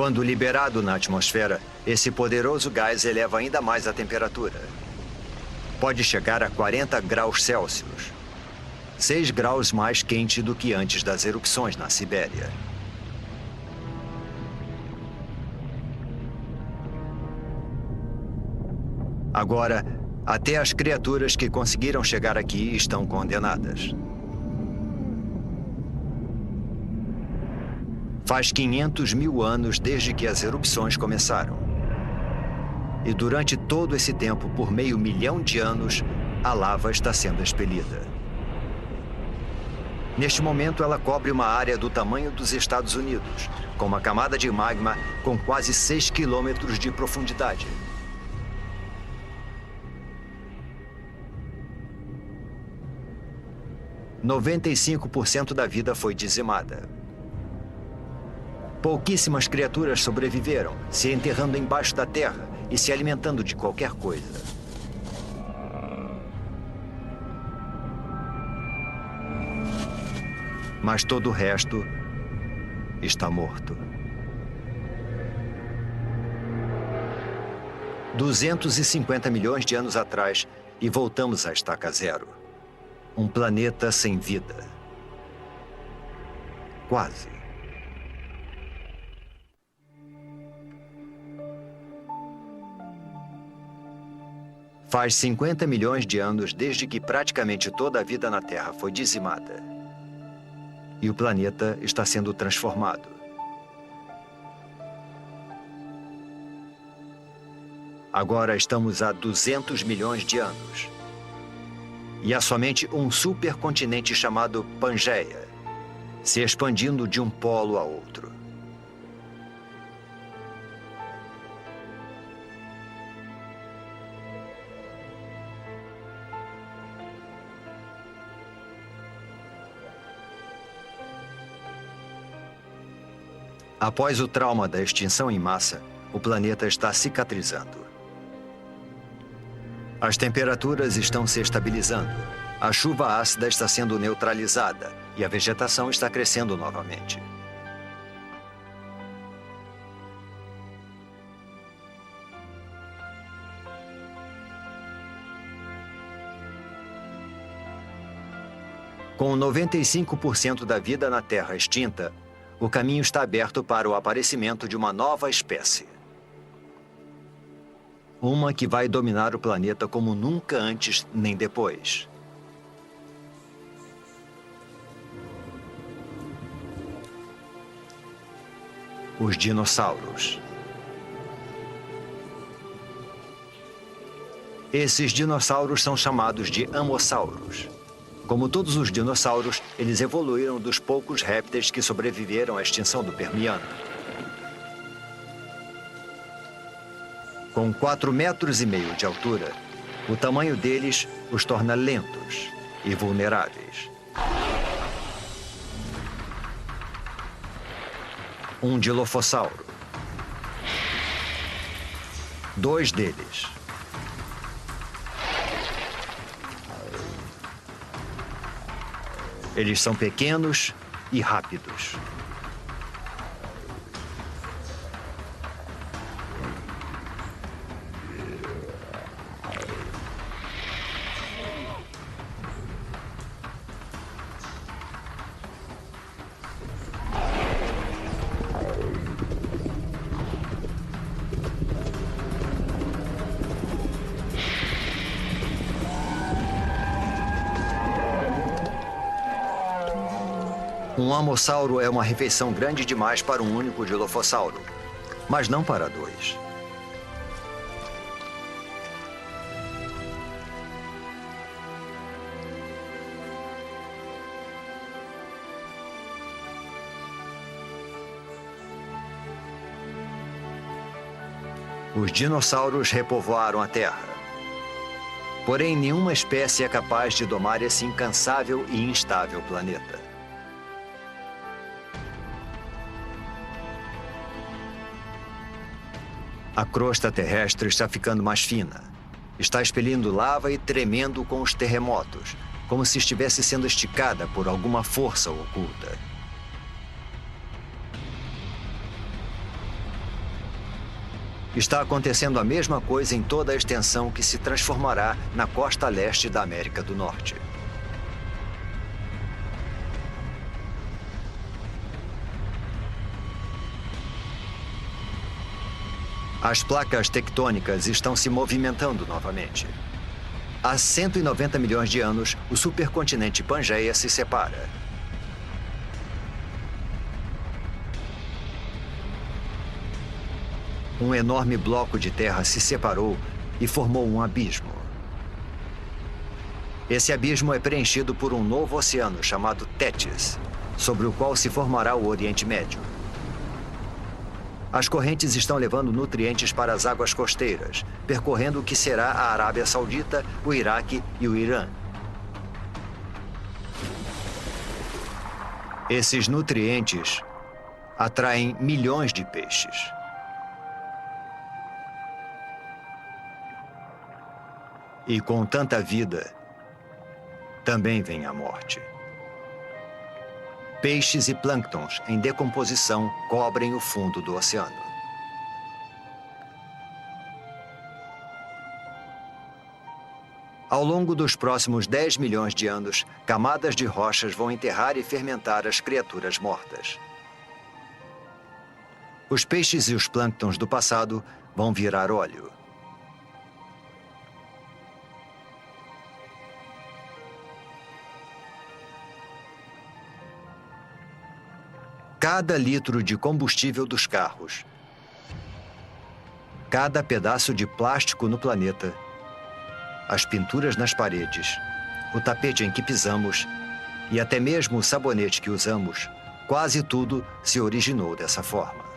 Quando liberado na atmosfera, esse poderoso gás eleva ainda mais a temperatura. Pode chegar a 40 graus Celsius, 6 graus mais quente do que antes das erupções na Sibéria. Agora, até as criaturas que conseguiram chegar aqui estão condenadas. Faz 500 mil anos desde que as erupções começaram. E durante todo esse tempo, por meio milhão de anos, a lava está sendo expelida. Neste momento, ela cobre uma área do tamanho dos Estados Unidos, com uma camada de magma com quase 6 quilômetros de profundidade. – 95% da vida foi dizimada. Pouquíssimas criaturas sobreviveram, se enterrando embaixo da terra e se alimentando de qualquer coisa. Mas todo o resto está morto. 250 milhões de anos atrás e voltamos à estaca zero. Um planeta sem vida. Quase. Faz 50 milhões de anos desde que praticamente toda a vida na Terra foi dizimada. E o planeta está sendo transformado. Agora estamos há 200 milhões de anos. E há somente um supercontinente chamado Pangeia, se expandindo de um polo a outro. Após o trauma da extinção em massa, o planeta está cicatrizando. As temperaturas estão se estabilizando, a chuva ácida está sendo neutralizada e a vegetação está crescendo novamente. Com 95% da vida na Terra extinta, o caminho está aberto para o aparecimento de uma nova espécie. Uma que vai dominar o planeta como nunca antes nem depois. Os dinossauros. Esses dinossauros são chamados de amossauros. Como todos os dinossauros, eles evoluíram dos poucos répteis que sobreviveram à extinção do Permiano. Com 4,5 metros de altura, o tamanho deles os torna lentos e vulneráveis. Um dilofossauro. 2 deles. Eles são pequenos e rápidos. Um amossauro é uma refeição grande demais para um único dilofossauro, mas não para 2. Os dinossauros repovoaram a Terra. Porém, nenhuma espécie é capaz de domar esse incansável e instável planeta. A crosta terrestre está ficando mais fina. Está expelindo lava e tremendo com os terremotos, como se estivesse sendo esticada por alguma força oculta. Está acontecendo a mesma coisa em toda a extensão que se transformará na costa leste da América do Norte. As placas tectônicas estão se movimentando novamente. Há 190 milhões de anos, o supercontinente Pangeia se separa. Um enorme bloco de terra se separou e formou um abismo. Esse abismo é preenchido por um novo oceano chamado Tétis, sobre o qual se formará o Oriente Médio. As correntes estão levando nutrientes para as águas costeiras, percorrendo o que será a Arábia Saudita, o Iraque e o Irã. Esses nutrientes atraem milhões de peixes. E com tanta vida, também vem a morte. Peixes e plânctons em decomposição cobrem o fundo do oceano. Ao longo dos próximos 10 milhões de anos, camadas de rochas vão enterrar e fermentar as criaturas mortas. Os peixes e os plânctons do passado vão virar óleo. Cada litro de combustível dos carros, cada pedaço de plástico no planeta, as pinturas nas paredes, o tapete em que pisamos e até mesmo o sabonete que usamos, quase tudo se originou dessa forma.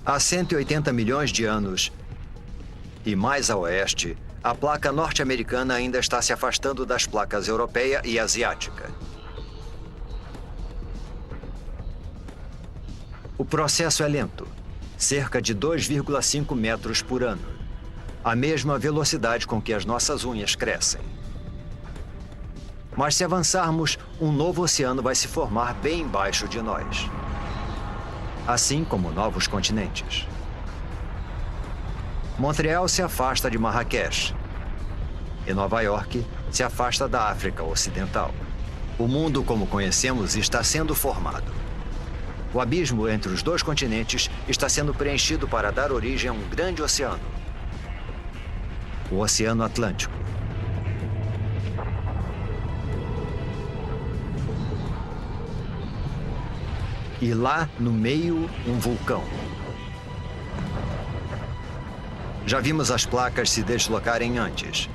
Há 180 milhões de anos, e mais a oeste, a placa norte-americana ainda está se afastando das placas europeia e asiática. O processo é lento, cerca de 2,5 metros por ano, a mesma velocidade com que as nossas unhas crescem. Mas se avançarmos, um novo oceano vai se formar bem embaixo de nós. Assim como novos continentes. Montreal se afasta de Marrakech e Nova York se afasta da África Ocidental. O mundo como conhecemos está sendo formado. O abismo entre os dois continentes está sendo preenchido para dar origem a um grande oceano, o Oceano Atlântico. E lá, no meio, um vulcão. Já vimos as placas se deslocarem antes.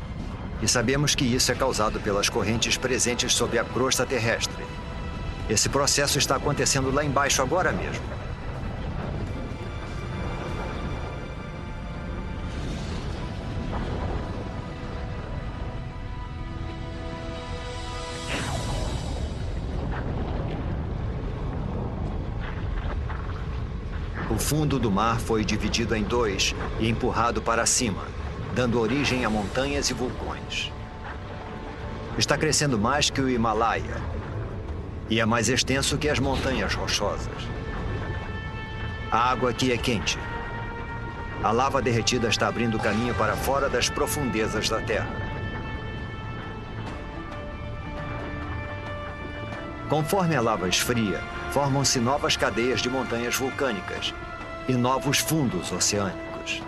E sabemos que isso é causado pelas correntes presentes sob a crosta terrestre. Esse processo está acontecendo lá embaixo agora mesmo. O fundo do mar foi dividido em dois e empurrado para cima, dando origem a montanhas e vulcões. Está crescendo mais que o Himalaia e é mais extenso que as montanhas rochosas. A água aqui é quente. A lava derretida está abrindo caminho para fora das profundezas da Terra. Conforme a lava esfria, formam-se novas cadeias de montanhas vulcânicas e novos fundos oceânicos.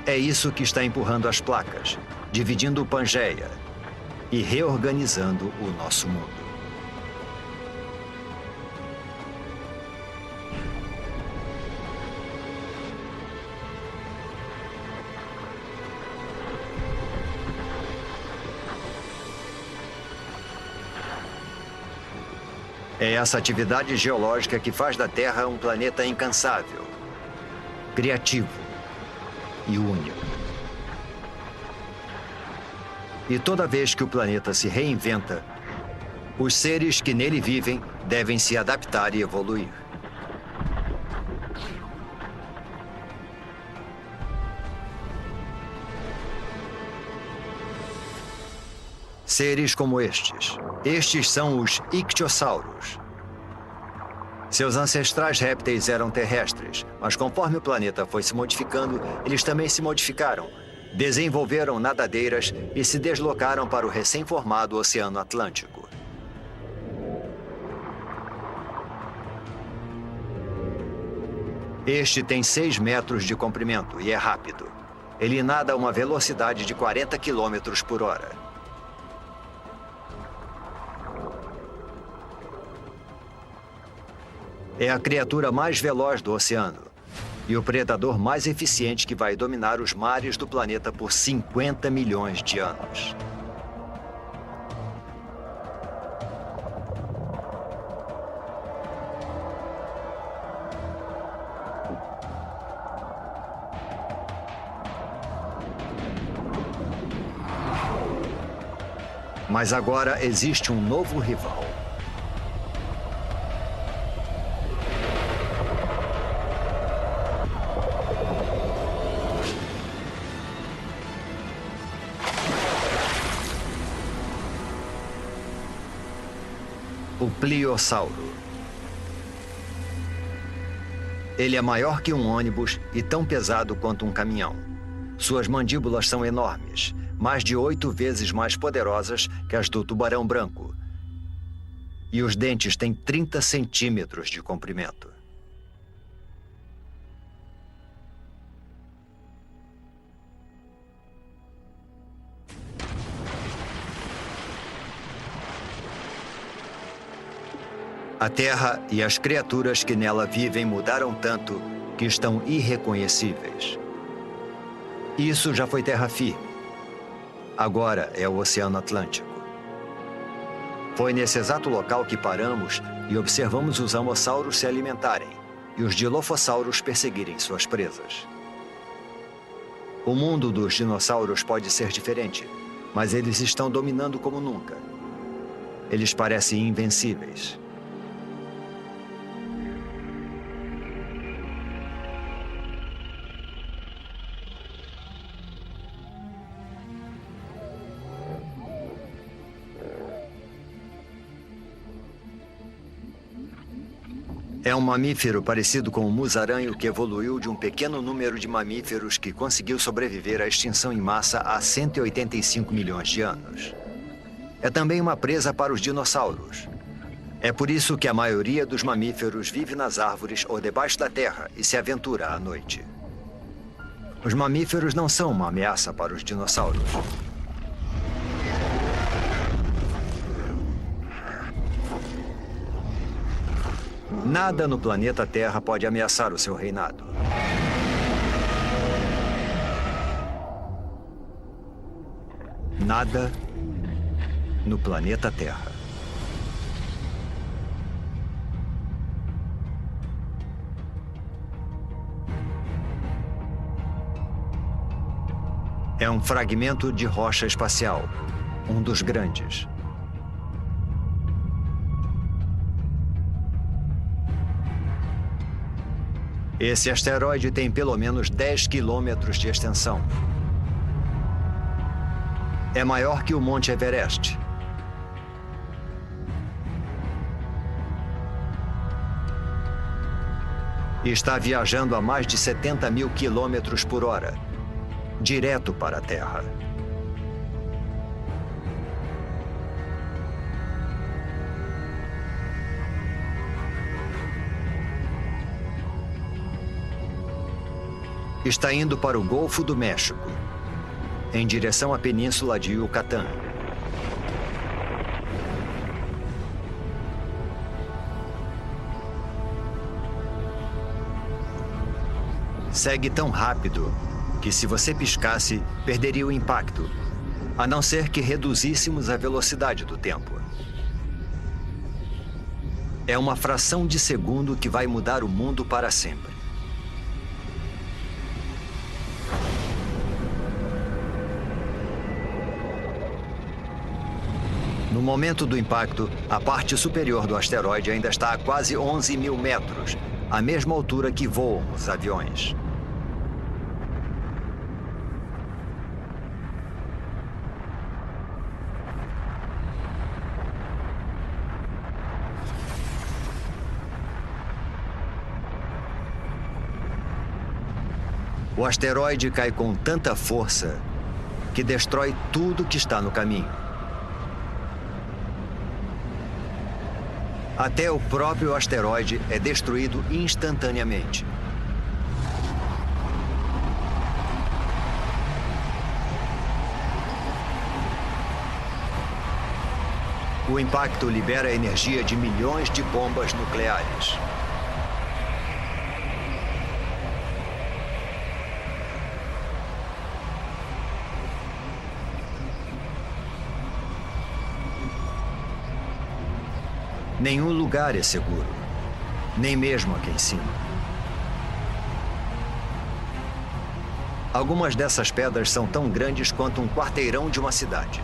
É isso que está empurrando as placas, dividindo o Pangeia e reorganizando o nosso mundo. É essa atividade geológica que faz da Terra um planeta incansável, criativo e único. E toda vez que o planeta se reinventa, os seres que nele vivem devem se adaptar e evoluir. Seres como estes. Estes são os ictiossauros. Seus ancestrais répteis eram terrestres, mas conforme o planeta foi se modificando, eles também se modificaram, desenvolveram nadadeiras e se deslocaram para o recém-formado Oceano Atlântico. Este tem 6 metros de comprimento e é rápido. Ele nada a uma velocidade de 40 quilômetros por hora. É a criatura mais veloz do oceano e o predador mais eficiente que vai dominar os mares do planeta por 50 milhões de anos. Mas agora existe um novo rival. O Pliossauro. Ele é maior que um ônibus e tão pesado quanto um caminhão. Suas mandíbulas são enormes, mais de 8 vezes mais poderosas que as do tubarão branco. E os dentes têm 30 centímetros de comprimento. A Terra e as criaturas que nela vivem mudaram tanto que estão irreconhecíveis. Isso já foi terra firme. Agora é o Oceano Atlântico. Foi nesse exato local que paramos e observamos os amossauros se alimentarem e os dilofossauros perseguirem suas presas. O mundo dos dinossauros pode ser diferente, mas eles estão dominando como nunca. Eles parecem invencíveis. É um mamífero parecido com o musaranho que evoluiu de um pequeno número de mamíferos que conseguiu sobreviver à extinção em massa há 185 milhões de anos. É também uma presa para os dinossauros. É por isso que a maioria dos mamíferos vive nas árvores ou debaixo da terra e se aventura à noite. Os mamíferos não são uma ameaça para os dinossauros. Nada no planeta Terra pode ameaçar o seu reinado. Nada no planeta Terra. É um fragmento de rocha espacial, um dos grandes. Esse asteroide tem pelo menos 10 quilômetros de extensão. É maior que o Monte Everest. E está viajando a mais de 70 mil quilômetros por hora, direto para a Terra. Está indo para o Golfo do México, em direção à Península de Yucatán. Segue tão rápido que, se você piscasse, perderia o impacto, a não ser que reduzíssemos a velocidade do tempo. É uma fração de segundo que vai mudar o mundo para sempre. No momento do impacto, a parte superior do asteroide ainda está a quase 11 mil metros, a mesma altura que voam os aviões. O asteroide cai com tanta força que destrói tudo que está no caminho. Até o próprio asteroide é destruído instantaneamente. O impacto libera a energia de milhões de bombas nucleares. Nenhum lugar é seguro, nem mesmo aqui em cima. Algumas dessas pedras são tão grandes quanto um quarteirão de uma cidade.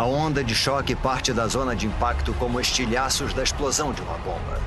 A onda de choque parte da zona de impacto como estilhaços da explosão de uma bomba.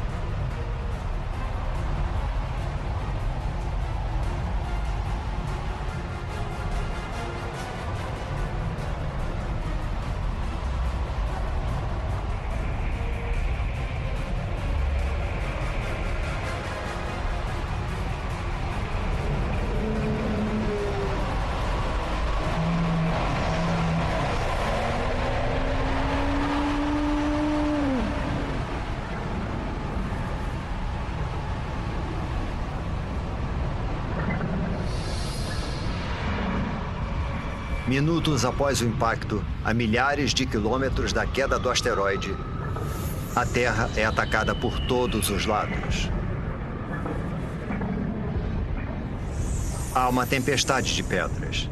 Minutos após o impacto, a milhares de quilômetros da queda do asteroide, a Terra é atacada por todos os lados. Há uma tempestade de pedras.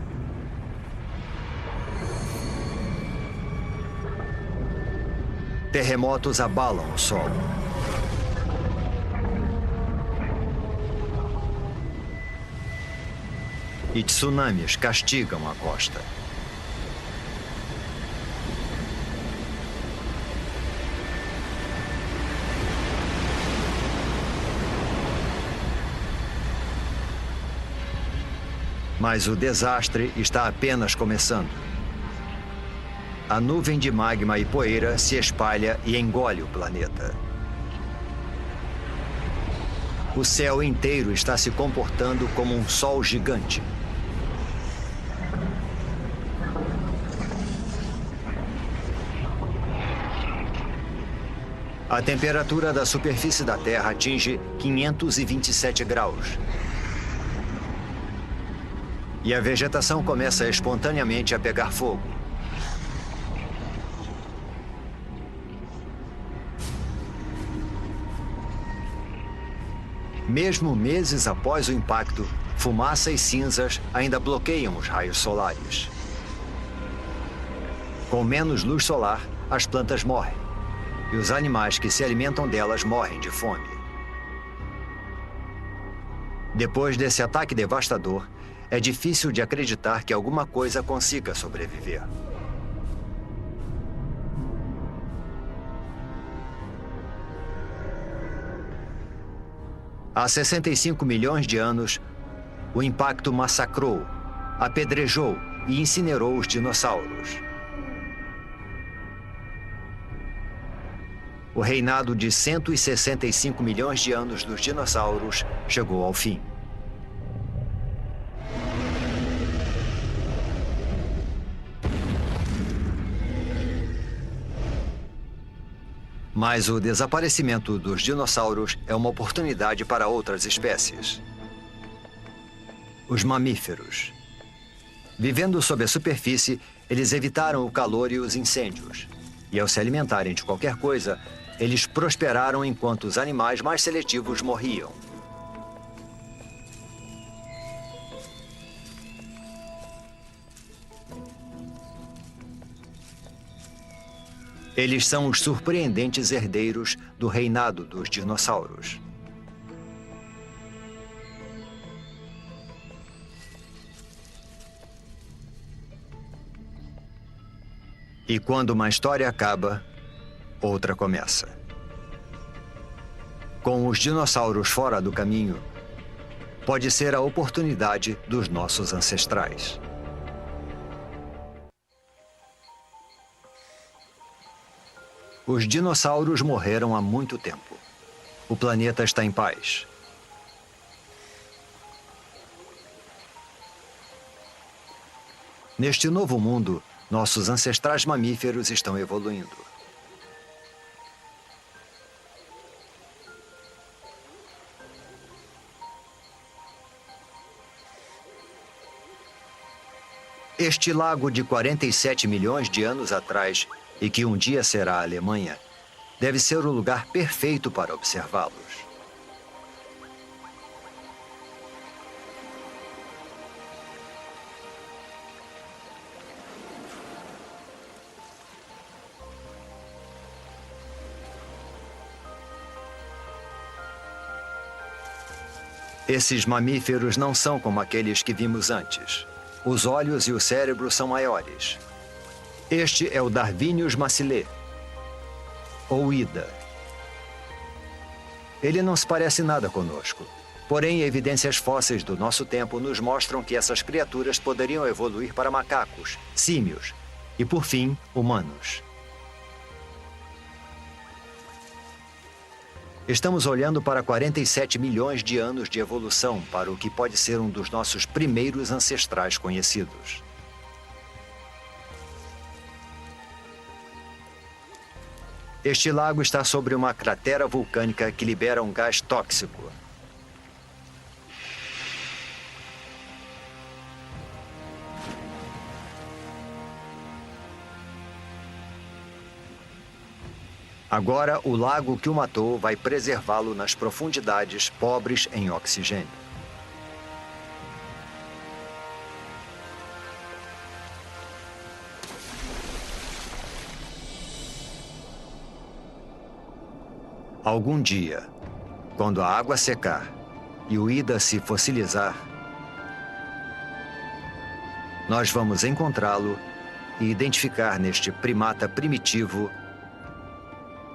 Terremotos abalam o solo. E tsunamis castigam a costa. Mas o desastre está apenas começando. A nuvem de magma e poeira se espalha e engole o planeta. O céu inteiro está se comportando como um sol gigante. A temperatura da superfície da Terra atinge 527 graus. E a vegetação começa espontaneamente a pegar fogo. Mesmo meses após o impacto, fumaça e cinzas ainda bloqueiam os raios solares. Com menos luz solar, as plantas morrem. E os animais que se alimentam delas morrem de fome. Depois desse ataque devastador, é difícil de acreditar que alguma coisa consiga sobreviver. Há 65 milhões de anos, o impacto massacrou, apedrejou e incinerou os dinossauros. O reinado de 165 milhões de anos dos dinossauros chegou ao fim. Mas o desaparecimento dos dinossauros é uma oportunidade para outras espécies. Os mamíferos. Vivendo sob a superfície, eles evitaram o calor e os incêndios. E ao se alimentarem de qualquer coisa, eles prosperaram enquanto os animais mais seletivos morriam. Eles são os surpreendentes herdeiros do reinado dos dinossauros. E quando uma história acaba, outra começa. Com os dinossauros fora do caminho, pode ser a oportunidade dos nossos ancestrais. Os dinossauros morreram há muito tempo. O planeta está em paz. Neste novo mundo, Nossos ancestrais mamíferos estão evoluindo. Este lago de 47 milhões de anos atrás, e que um dia será a Alemanha, deve ser o lugar perfeito para observá-los. Esses mamíferos não são como aqueles que vimos antes. Os olhos e o cérebro são maiores. Este é o Darwinius massilae, ou Ida. Ele não se parece nada conosco. Porém, evidências fósseis do nosso tempo nos mostram que essas criaturas poderiam evoluir para macacos, símios e, por fim, humanos. Estamos olhando para 47 milhões de anos de evolução para o que pode ser um dos nossos primeiros ancestrais conhecidos. Este lago está sobre uma cratera vulcânica que libera um gás tóxico. Agora, o lago que o matou vai preservá-lo nas profundidades pobres em oxigênio. Algum dia, quando a água secar e o Ida se fossilizar, nós vamos encontrá-lo e identificar neste primata primitivo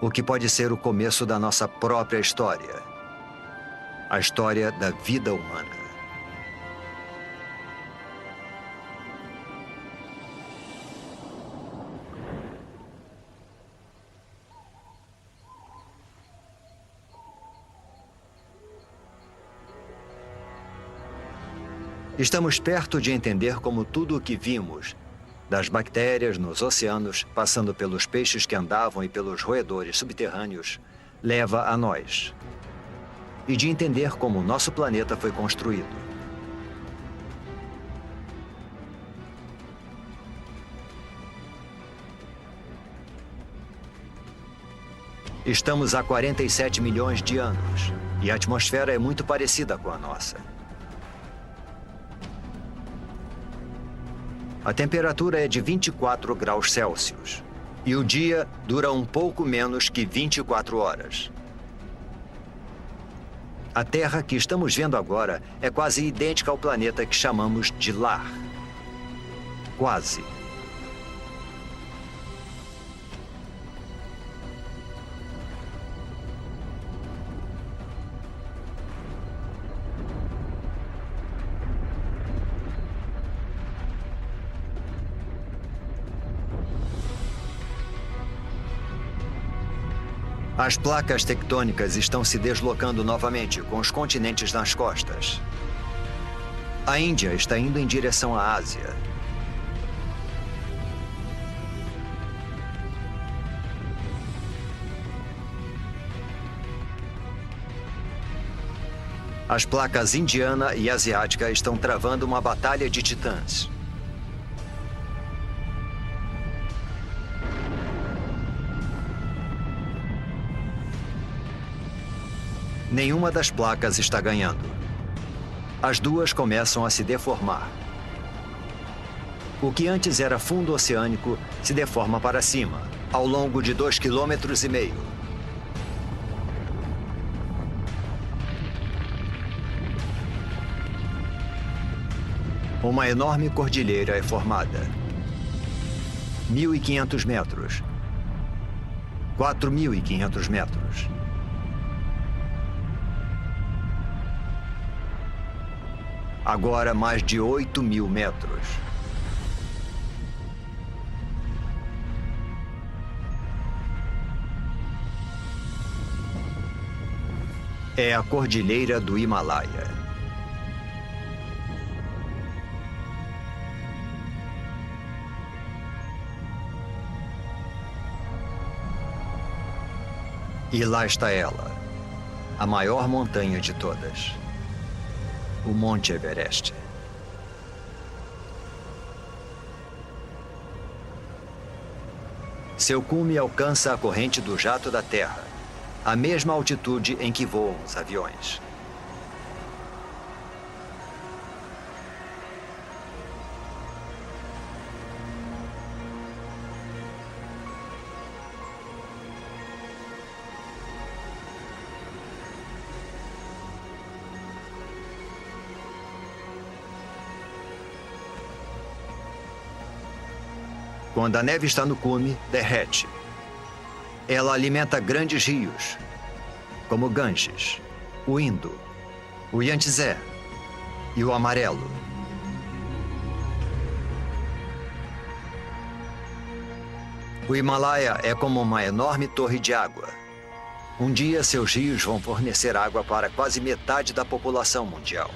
o que pode ser o começo da nossa própria história. A história da vida humana. Estamos perto de entender como tudo o que vimos, das bactérias nos oceanos, passando pelos peixes que andavam e pelos roedores subterrâneos, leva a nós. E de entender como o nosso planeta foi construído. Estamos há 47 milhões de anos, e a atmosfera é muito parecida com a nossa. A temperatura é de 24 graus Celsius. E o dia dura um pouco menos que 24 horas. A Terra que estamos vendo agora é quase idêntica ao planeta que chamamos de lar. Quase. As placas tectônicas estão se deslocando novamente, com os continentes nas costas. A Índia está indo em direção à Ásia. As placas indiana e asiática estão travando uma batalha de titãs. Nenhuma das placas está ganhando. As duas começam a se deformar. O que antes era fundo oceânico se deforma para cima, ao longo de 2,5 km. Uma enorme cordilheira é formada. 1.500 metros. 4.500 metros. Agora mais de 8.000 metros. É a Cordilheira do Himalaia. E lá está ela, a maior montanha de todas, o Monte Everest. Seu cume alcança a corrente do jato da Terra, a mesma altitude em que voam os aviões. Quando a neve está no cume, derrete. Ela alimenta grandes rios, como o Ganges, o Indo, o Yangtze e o Amarelo. O Himalaia é como uma enorme torre de água. Um dia, seus rios vão fornecer água para quase metade da população mundial.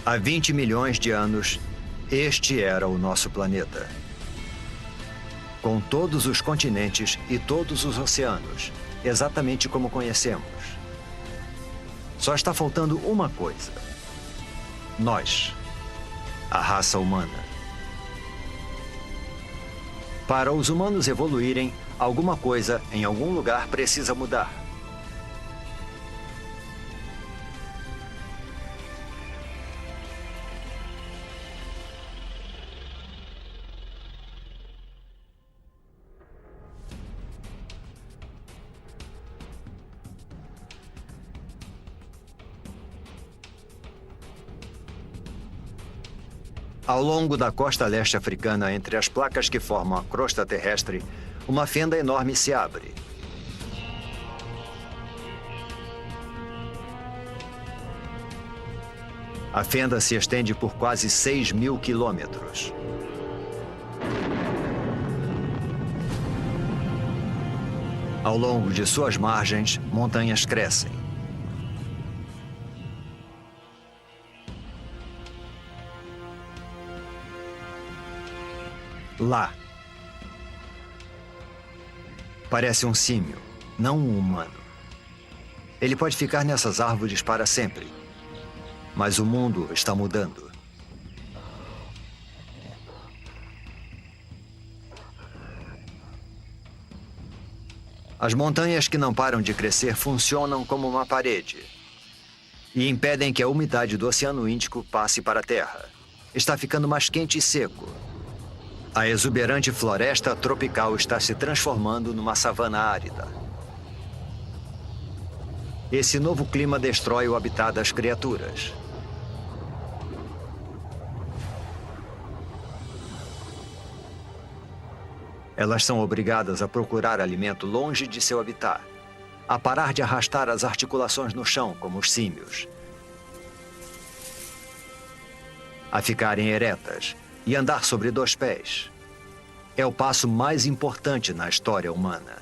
Há 20 milhões de anos, este era o nosso planeta. Com todos os continentes e todos os oceanos, exatamente como conhecemos. Só está faltando uma coisa. Nós, a raça humana. Para os humanos evoluírem, alguma coisa em algum lugar precisa mudar. Ao longo da costa leste africana, entre as placas que formam a crosta terrestre, uma fenda enorme se abre. A fenda se estende por quase 6.000 quilômetros. Ao longo de suas margens, montanhas crescem. Lá. Parece um símio, não um humano. Ele pode ficar nessas árvores para sempre. Mas o mundo está mudando. As montanhas que não param de crescer funcionam como uma parede e impedem que a umidade do Oceano Índico passe para a Terra. Está ficando mais quente e seco. A exuberante floresta tropical está se transformando numa savana árida. Esse novo clima destrói o habitat das criaturas. Elas são obrigadas a procurar alimento longe de seu habitat, a parar de arrastar as articulações no chão, como os símios, a ficarem eretas e andar sobre 2 pés. É o passo mais importante na história humana.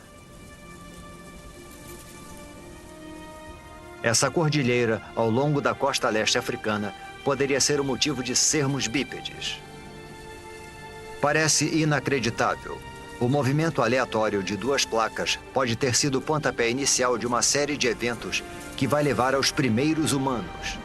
Essa cordilheira, ao longo da costa leste africana, poderia ser o motivo de sermos bípedes. Parece inacreditável. O movimento aleatório de 2 placas pode ter sido o pontapé inicial de uma série de eventos que vai levar aos primeiros humanos.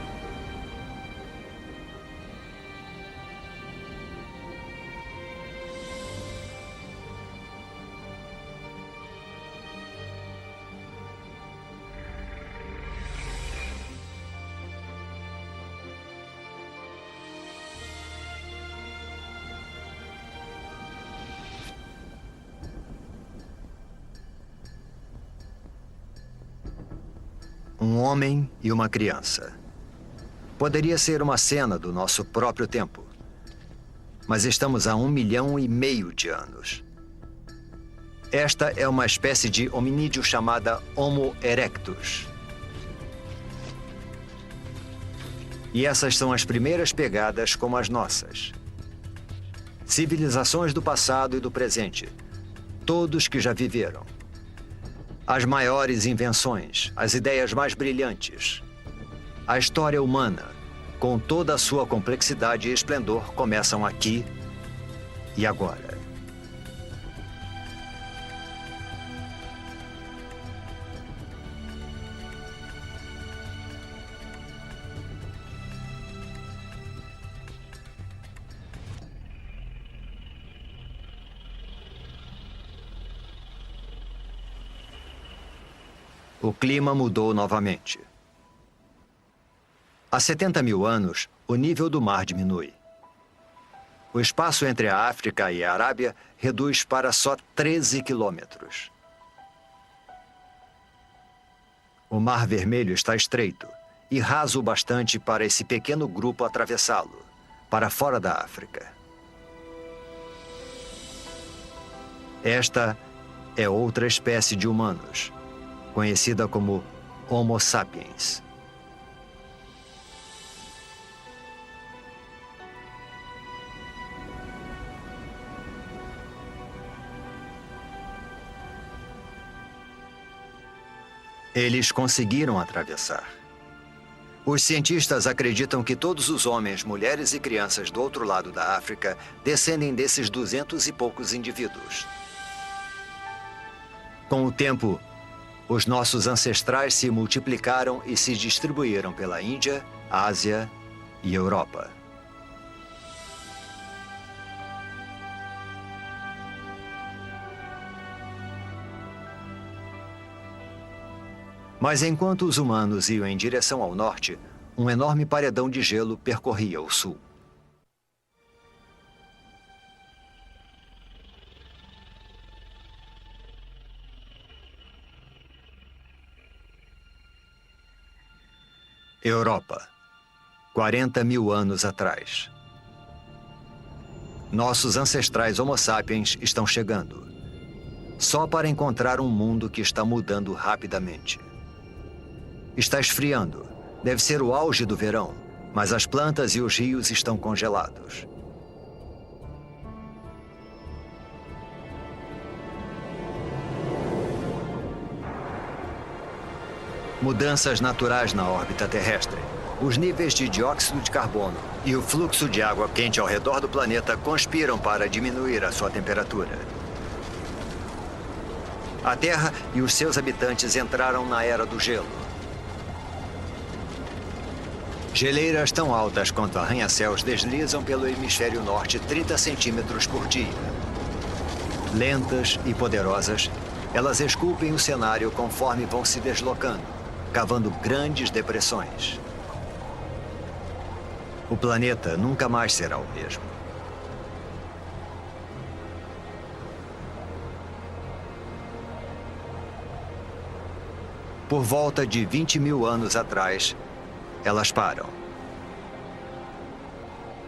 Um homem e uma criança. Poderia ser uma cena do nosso próprio tempo. Mas estamos a 1,5 milhão de anos. Esta é uma espécie de hominídeo chamada Homo erectus. E essas são as primeiras pegadas como as nossas. Civilizações do passado e do presente. Todos que já viveram. As maiores invenções, as ideias mais brilhantes. A história humana, com toda a sua complexidade e esplendor, começam aqui e agora. O clima mudou novamente. Há 70 mil anos, o nível do mar diminui. O espaço entre a África e a Arábia reduz para só 13 quilômetros. O Mar Vermelho está estreito e raso o bastante para esse pequeno grupo atravessá-lo, para fora da África. Esta é outra espécie de humanos, conhecida como Homo sapiens. Eles conseguiram atravessar. Os cientistas acreditam que todos os homens, mulheres e crianças do outro lado da África descendem desses 200 e poucos indivíduos. Com o tempo, os nossos ancestrais se multiplicaram e se distribuíram pela Índia, Ásia e Europa. Mas enquanto os humanos iam em direção ao norte, um enorme paredão de gelo percorria o sul. Europa, 40 mil anos atrás. Nossos ancestrais Homo sapiens estão chegando, só para encontrar um mundo que está mudando rapidamente. Está esfriando. Deve ser o auge do verão, mas as plantas e os rios estão congelados. Mudanças naturais na órbita terrestre. Os níveis de dióxido de carbono e o fluxo de água quente ao redor do planeta conspiram para diminuir a sua temperatura. A Terra e os seus habitantes entraram na era do gelo. Geleiras tão altas quanto arranha-céus deslizam pelo hemisfério norte 30 centímetros por dia. Lentas e poderosas, elas esculpem o cenário conforme vão se deslocando, cavando grandes depressões. O planeta nunca mais será o mesmo. Por volta de 20 mil anos atrás, elas param.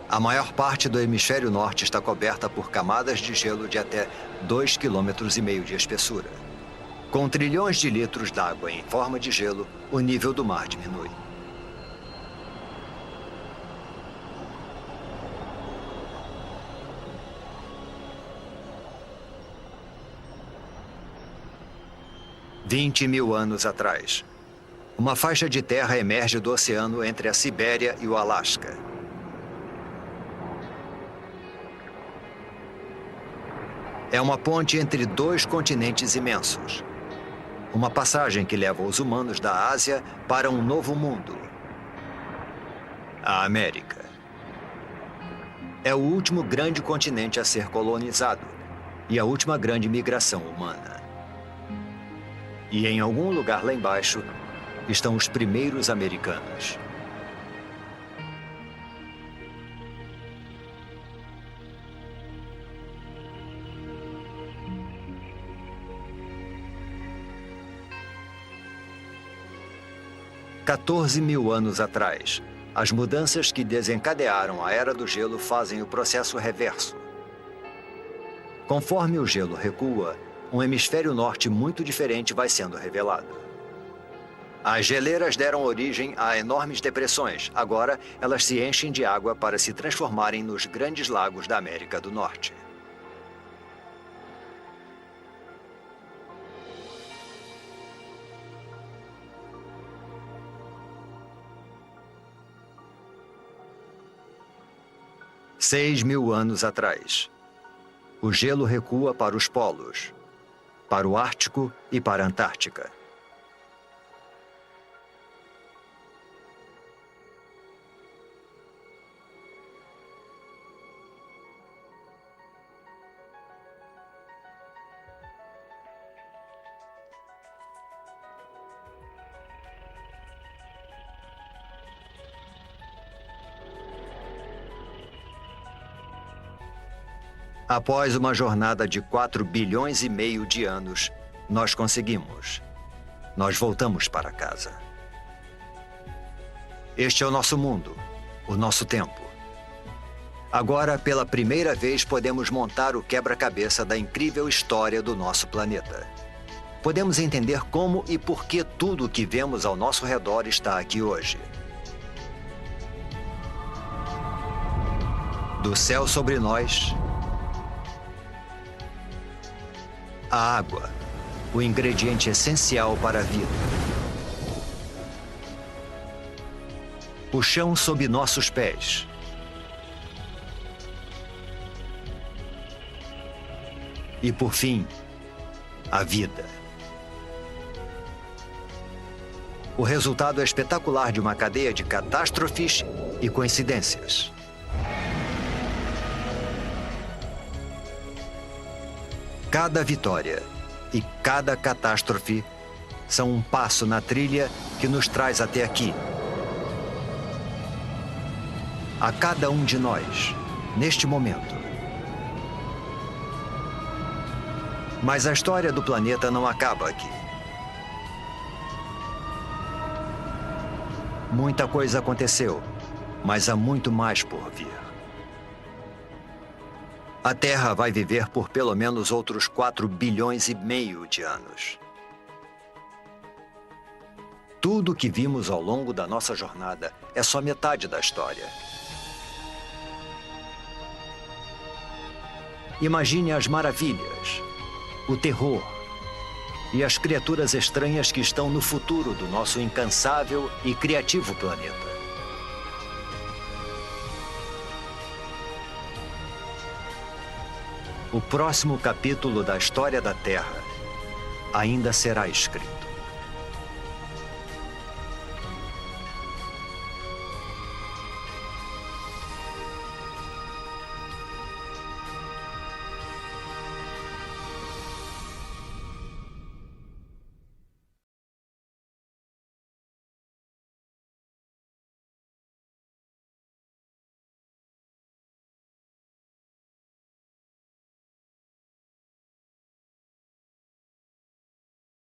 A maior parte do hemisfério norte está coberta por camadas de gelo de até 2,5 km de espessura. Com trilhões de litros d'água em forma de gelo, o nível do mar diminui. $20 mil atrás, uma faixa de terra emerge do oceano entre a Sibéria e o Alasca. É uma ponte entre dois continentes imensos. Uma passagem que leva os humanos da Ásia para um novo mundo. A América. É o último grande continente a ser colonizado e a última grande migração humana. E em algum lugar lá embaixo estão os primeiros americanos. $14 mil atrás, as mudanças que desencadearam a Era do Gelo fazem o processo reverso. Conforme o gelo recua, um hemisfério norte muito diferente vai sendo revelado. As geleiras deram origem a enormes depressões. Agora, elas se enchem de água para se transformarem nos grandes lagos da América do Norte. 6.000 anos atrás. O gelo recua para os polos, para o Ártico e para a Antártica. Após uma jornada de 4,5 bilhões de anos, nós conseguimos. Nós voltamos para casa. Este é o nosso mundo, o nosso tempo. Agora, pela primeira vez, podemos montar o quebra-cabeça da incrível história do nosso planeta. Podemos entender como e por que tudo o que vemos ao nosso redor está aqui hoje. Do céu sobre nós, a água, o ingrediente essencial para a vida. O chão sob nossos pés. E, por fim, a vida. O resultado é espetacular de uma cadeia de catástrofes e coincidências. Cada vitória e cada catástrofe são um passo na trilha que nos traz até aqui. A cada um de nós, neste momento. Mas a história do planeta não acaba aqui. Muita coisa aconteceu, mas há muito mais por vir. A Terra vai viver por pelo menos outros 4,5 bilhões de anos. Tudo o que vimos ao longo da nossa jornada é só metade da história. Imagine as maravilhas, o terror e as criaturas estranhas que estão no futuro do nosso incansável e criativo planeta. O próximo capítulo da história da Terra ainda será escrito.